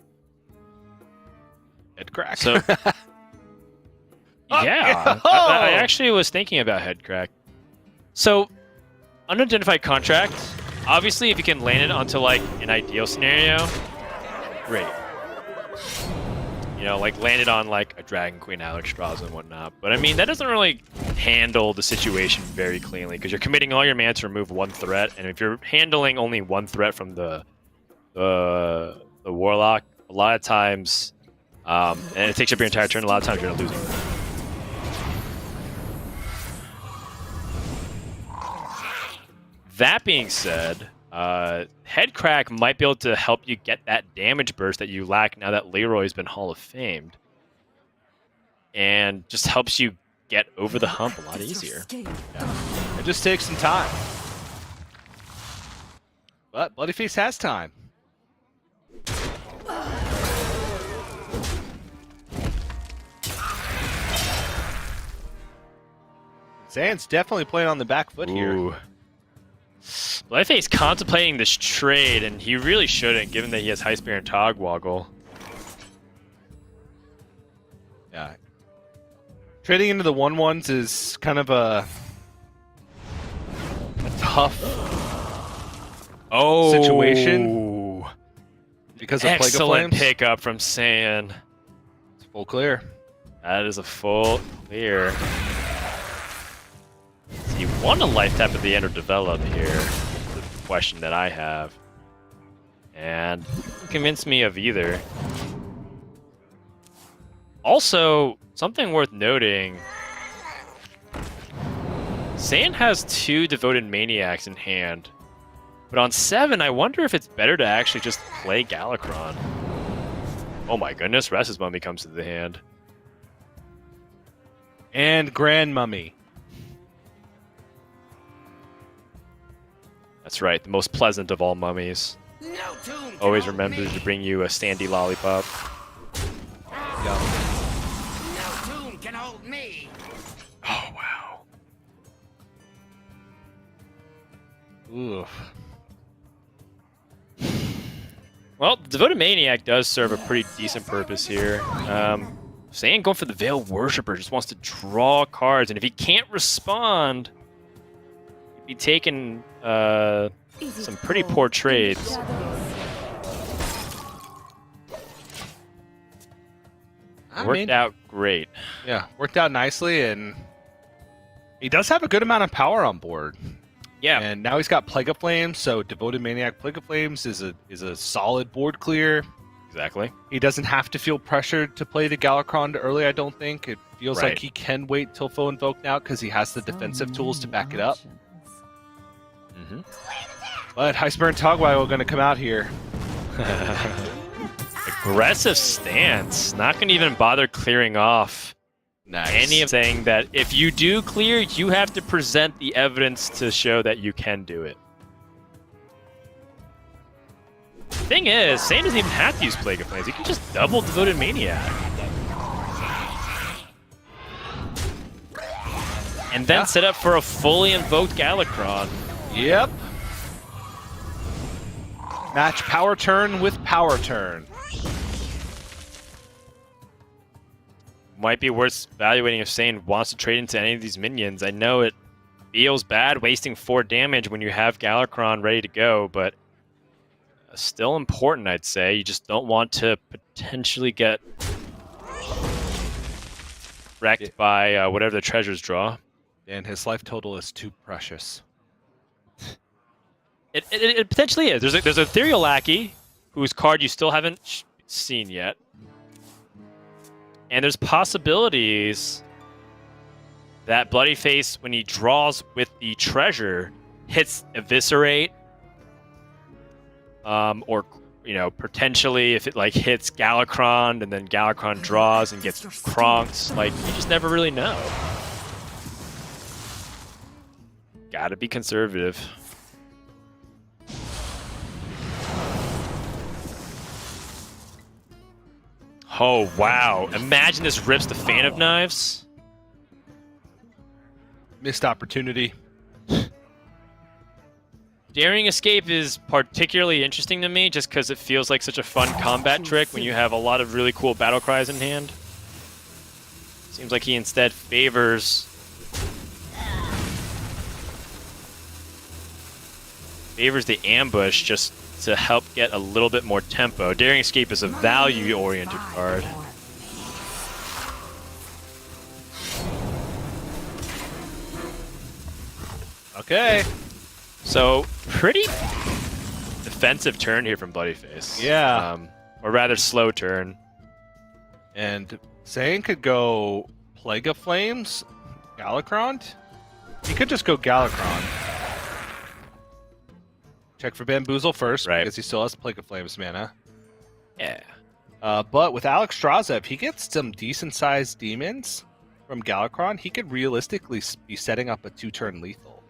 crack. So yeah, I actually was thinking about head crack. So, unidentified contract. Obviously, if you can land it onto like an ideal scenario, great. You know, like land it on like a Dragon Queen, Alexstrasza, and whatnot. But I mean, that doesn't really handle the situation very cleanly because you're committing all your mana to remove one threat, and if you're handling only one threat from the Warlock, a lot of times, and it takes up your entire turn, a lot of times you're losing. That being said, head crack might be able to help you get that damage burst that you lack now that Leroy's been Hall of Famed. And just helps you get over the hump a lot easier. Yeah. It just takes some time. But bloodyface has time. Zayyan's definitely playing on the back foot here. Bloodyface contemplating this trade, and he really shouldn't, given that he has High Spear and Togwoggle. Yeah. Trading into the 1/1s is kind of a tough situation because of Plague of Excellent Flames. pickup from Saiyan. It's full clear. That is a full clear. Do you want a life tap at the end or develop here? Is the question that I have. And you can convince me of either. Also, something worth noting. Saiyan has 2 Devoted Maniacs in hand. But on 7, I wonder if it's better to actually just play Galakron. Oh my goodness, Res's Mummy comes to the hand. And Grand Mummy. That's right, the most pleasant of all mummies. Always remember to bring you a Sandy Lollipop. Yep. No tomb can hold me. Oh, wow. Oof. Well, Devoted Maniac does serve a pretty decent purpose here. Saiyan going for the Veiled Worshipper, just wants to draw cards, and if he can't respond, he'd be taking some pretty poor trades. Worked out great. Yeah, worked out nicely, and he does have a good amount of power on board. Yeah. And now he's got Plague of Flames, so Devoted Maniac Plague of Flames is a solid board clear. Exactly. He doesn't have to feel pressured to play the Galakron early, I don't think. It feels Right. like he can wait till Foe Invoked out because he has the defensive tools to back it up. Mm-hmm. But Heisper and Togwai are going to come out here. Aggressive stance. Not going to even bother clearing off any of saying that if you do clear, you have to present the evidence to show that you can do it. Thing is, Saiyan doesn't even have to use Plague of Flames. He can just double Devoted Maniac. And then set up for a fully invoked Galakron. Yep. Match power turn with power turn. Might be worth evaluating if Saiyan wants to trade into any of these minions. I know it'd feels bad wasting 4 damage when you have Galakron ready to go, but still important, I'd say. You just don't want to potentially get wrecked by whatever the treasures draw. And his life total is too precious. It potentially is. There's a Ethereal Lackey, whose card you still haven't seen yet. And there's possibilities that bloodyface, when he draws with the treasure, hits Eviscerate. Or, potentially if it, like, hits Galakron, and then Galakron draws and gets cronked. Like, you just never really know. Gotta be conservative. Oh, wow. Imagine this rips the Fan of Knives. Missed opportunity. Daring Escape is particularly interesting to me just because it feels like such a fun combat trick when you have a lot of really cool battle cries in hand. Seems like he instead favors the ambush just to help get a little bit more tempo. Daring Escape is a value-oriented card. Okay. So, pretty defensive turn here from bloodyface. Yeah. Or rather, slow turn. And Saiyan could go Plague of Flames, Galakron. He could just go Galakron. Check for Bamboozle first, right, because he still has Plague of Flames mana. Yeah. But with Alex Straza, if he gets some decent-sized demons from Galakron, he could realistically be setting up a 2-turn lethal.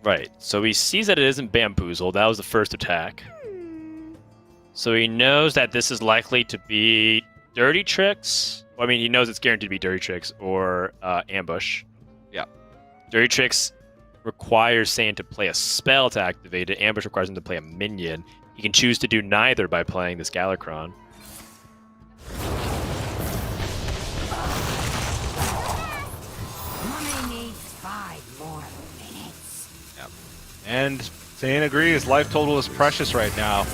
Right. So he sees that it isn't Bamboozle. That was the first attack. So he knows that this is likely to be Dirty Tricks. Well, I mean, he knows it's guaranteed to be Dirty Tricks or Ambush. Yeah. Dirty Tricks requires Saiyan to play a spell to activate it. Ambush requires him to play a minion. He can choose to do neither by playing this Galakron. And Saiyan agrees, life total is precious right now.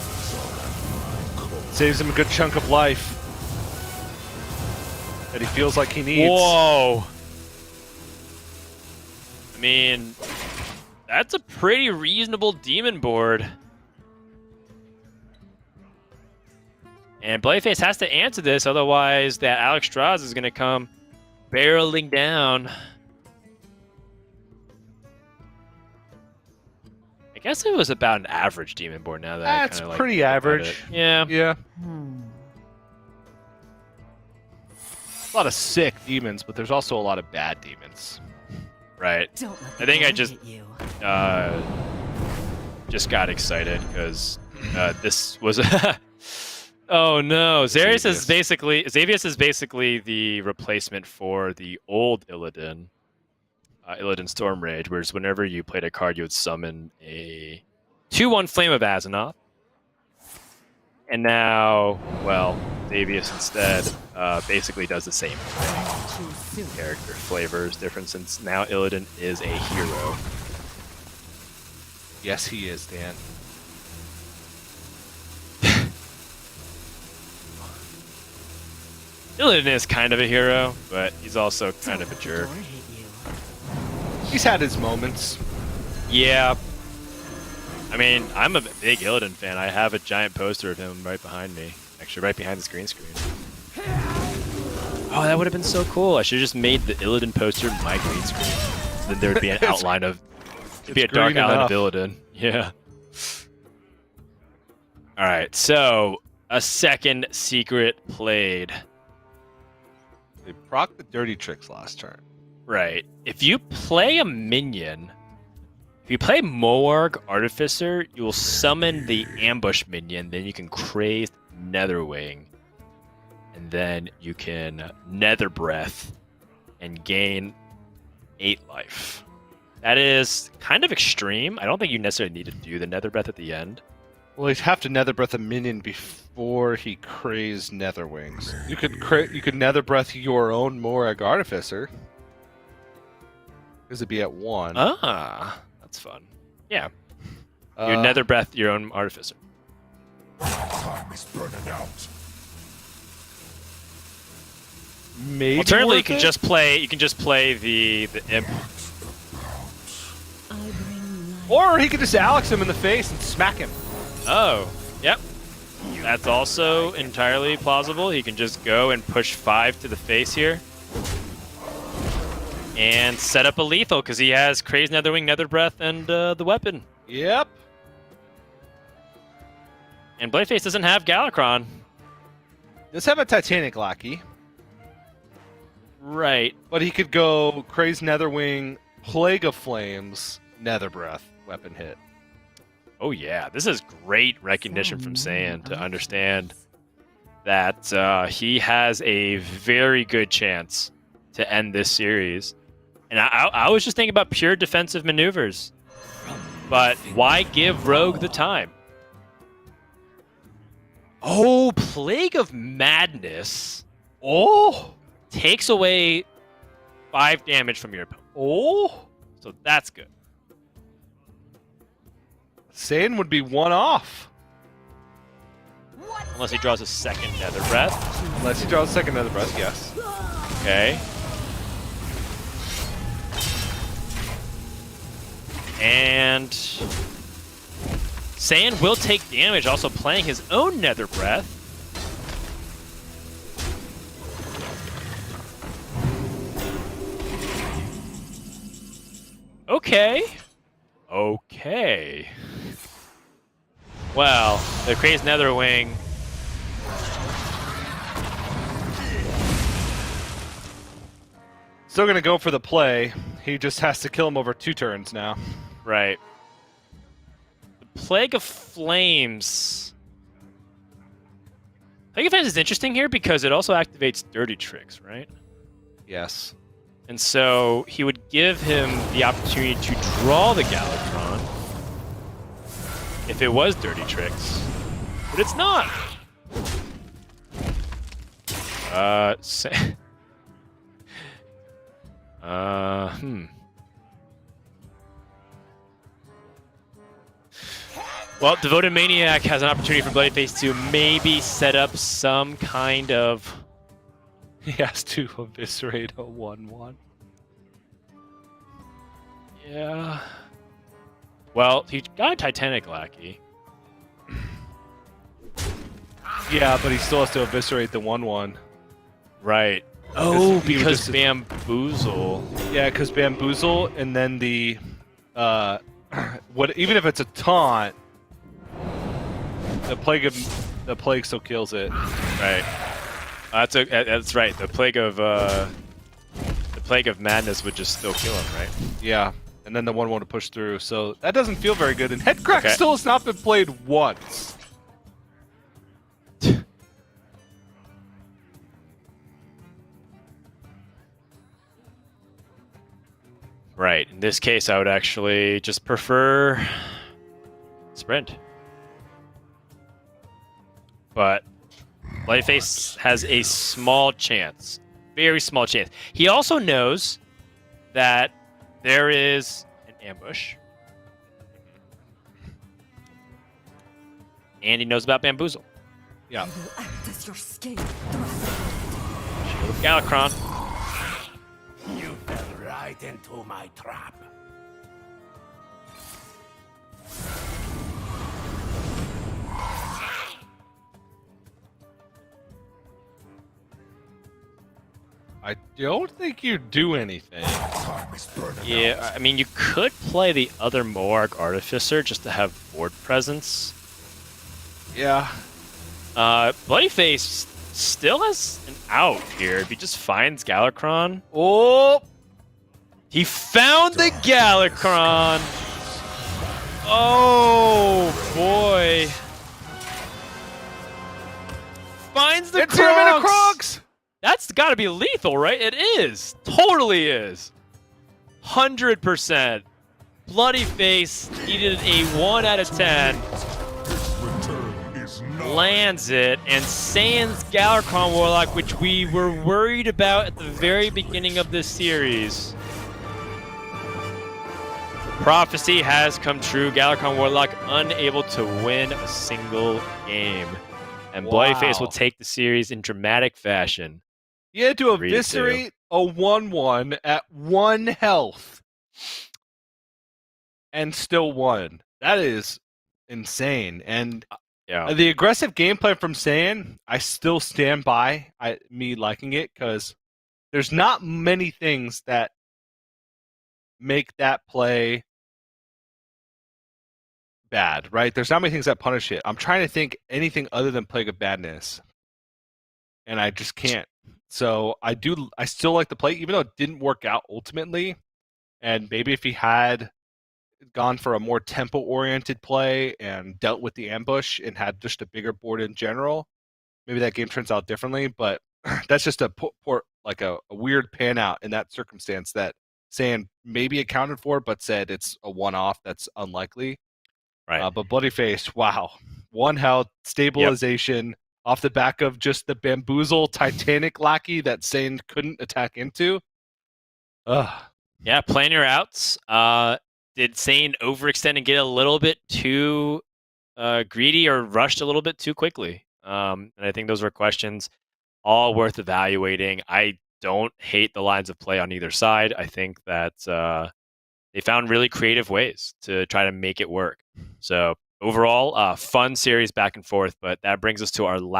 Saves him a good chunk of life that he feels like he needs. Whoa! I mean, that's a pretty reasonable demon board. And bloodyface has to answer this, otherwise that Alex Strauss is going to come barreling down. I guess it was about an average demon board now that That's I pretty average. Yeah. Yeah. A lot of sick demons, but there's also a lot of bad demons. Right. I think I just got excited because this was oh no, Xavius is basically the replacement for the old Illidan. Illidan Storm Rage, whereas whenever you played a card, you would summon a 2/1 Flame of Azzinoth. And now, well, Xavius instead basically does the same thing. Character flavor is different since now Illidan is a hero. Yes, he is, Dan. Illidan is kind of a hero, but he's also kind of a jerk. He's had his moments. Yeah. I mean, I'm a big Illidan fan. I have a giant poster of him right behind me. Actually, right behind this green screen. Oh, that would have been so cool. I should have just made the Illidan poster my green screen. So then there would be an outline of... It'd be a dark outline of Illidan. Yeah. Alright, so... A second secret played. They proc the Dirty Tricks last turn. Right. If you play a minion... If you play Moarg Artificer, you will summon the ambush minion, then you can craze Netherwing. And then you can Nether Breath and gain 8 life. That is kind of extreme. I don't think you necessarily need to do the Nether Breath at the end. Well, he'd have to Nether Breath a minion before he crazed Netherwings. You could Nether Breath your own Moarg Artificer. Because it'd be at 1. Ah, that's fun. Yeah. You Uh, nether breath your own artificer. Time is burning out. Maybe Alternatively, you worth can it? just play the imp. I bring light. Or he could just Alex him in the face and smack him. Oh, yep. That's also entirely plausible. He can just go and push 5 to the face here. And set up a lethal, because he has Crazed Netherwing, Nether Breath, and the weapon. Yep. And Bloodyface doesn't have Galakron. Does have a Titanic Lackey, Right. but he could go Crazed Netherwing, Plague of Flames, Nether Breath, weapon hit. Oh yeah, this is great recognition from Saiyan to understand that he has a very good chance to end this series. And I was just thinking about pure defensive maneuvers. But why give Rogue the time? Oh, Plague of Madness Oh! takes away 5 damage from your opponent. Oh! So that's good. Saiyan would be 1 off. Unless he draws a second Nether Breath. Unless he draws a second Nether Breath, yes. Okay. And Saiyan will take damage, also playing his own Nether Breath. Okay. Okay. Well, the Crazed Netherwing. Still gonna go for the play. He just has to kill him over 2 turns now. Right. The Plague of Flames. Plague of Flames is interesting here because it also activates Dirty Tricks, right? Yes. And so he would give him the opportunity to draw the Galakron if it was Dirty Tricks. But it's not. Well, Devoted Maniac has an opportunity for Bloodyface to maybe set up some kind of... He has to eviscerate a 1/1. Yeah. Well, he got a Titanic Lackey. Yeah, but he still has to eviscerate the 1/1. Right. Because Oh, he would because just- Bamboozle. Yeah, because Bamboozle and then the even if it's a taunt, the plague still kills it. Right. That's right. The Plague of Madness would just still kill him, right? Yeah, and then the 1/1 to push through. So that doesn't feel very good. And Headcrack Okay. still has not been played once. Right. In this case, I would actually just prefer Sprint. But Bloodyface has a small chance. Very small chance. He also knows that there is an ambush. And he knows about Bamboozle. Yeah. I will act as your scapegoat. Shield of Galakron. You fell right into my trap. I don't think you do anything. Time is burning out. Yeah, I mean, you could play the other Moarg Artificer just to have board presence. Yeah. Bloodyface still has an out here. If he just finds Galakron. Oh! He found the Galakron! Oh, boy. Finds the It's him in a Krogs! Krogs! That's gotta be lethal, right? It is. Totally is. 100%. Bloodyface needed a 1 out of 10. Return is not. Lands it, and Saiyan's Galakron Warlock, which we were worried about at the very beginning of this series, Prophecy has come true. Galacon Warlock unable to win a single game. And bloodyface will take the series in dramatic fashion. He had to 3-2. eviscerate a 1-1 at 1 health and still won. That is insane. And the aggressive gameplay from Saiyan, I still stand by me liking it, because there's not many things that make that play bad, right? There's not many things that punish it. I'm trying to think anything other than Plague of Badness, and I just can't. So I still like the play, even though it didn't work out ultimately. And maybe if he had gone for a more tempo-oriented play and dealt with the ambush and had just a bigger board in general, maybe that game turns out differently. But that's just a weird pan out in that circumstance that Saiyan maybe accounted for, but said it's a one-off. That's unlikely. Right. But bloodyface, wow, 1 health, stabilization off the back of just the bamboozle Titanic lackey that Saiyan couldn't attack into. Yeah, plan your outs. Did Saiyan overextend and get a little bit too greedy or rushed a little bit too quickly? And I think those were questions all worth evaluating. I don't hate the lines of play on either side. I think that they found really creative ways to try to make it work. So overall, fun series back and forth, but that brings us to our last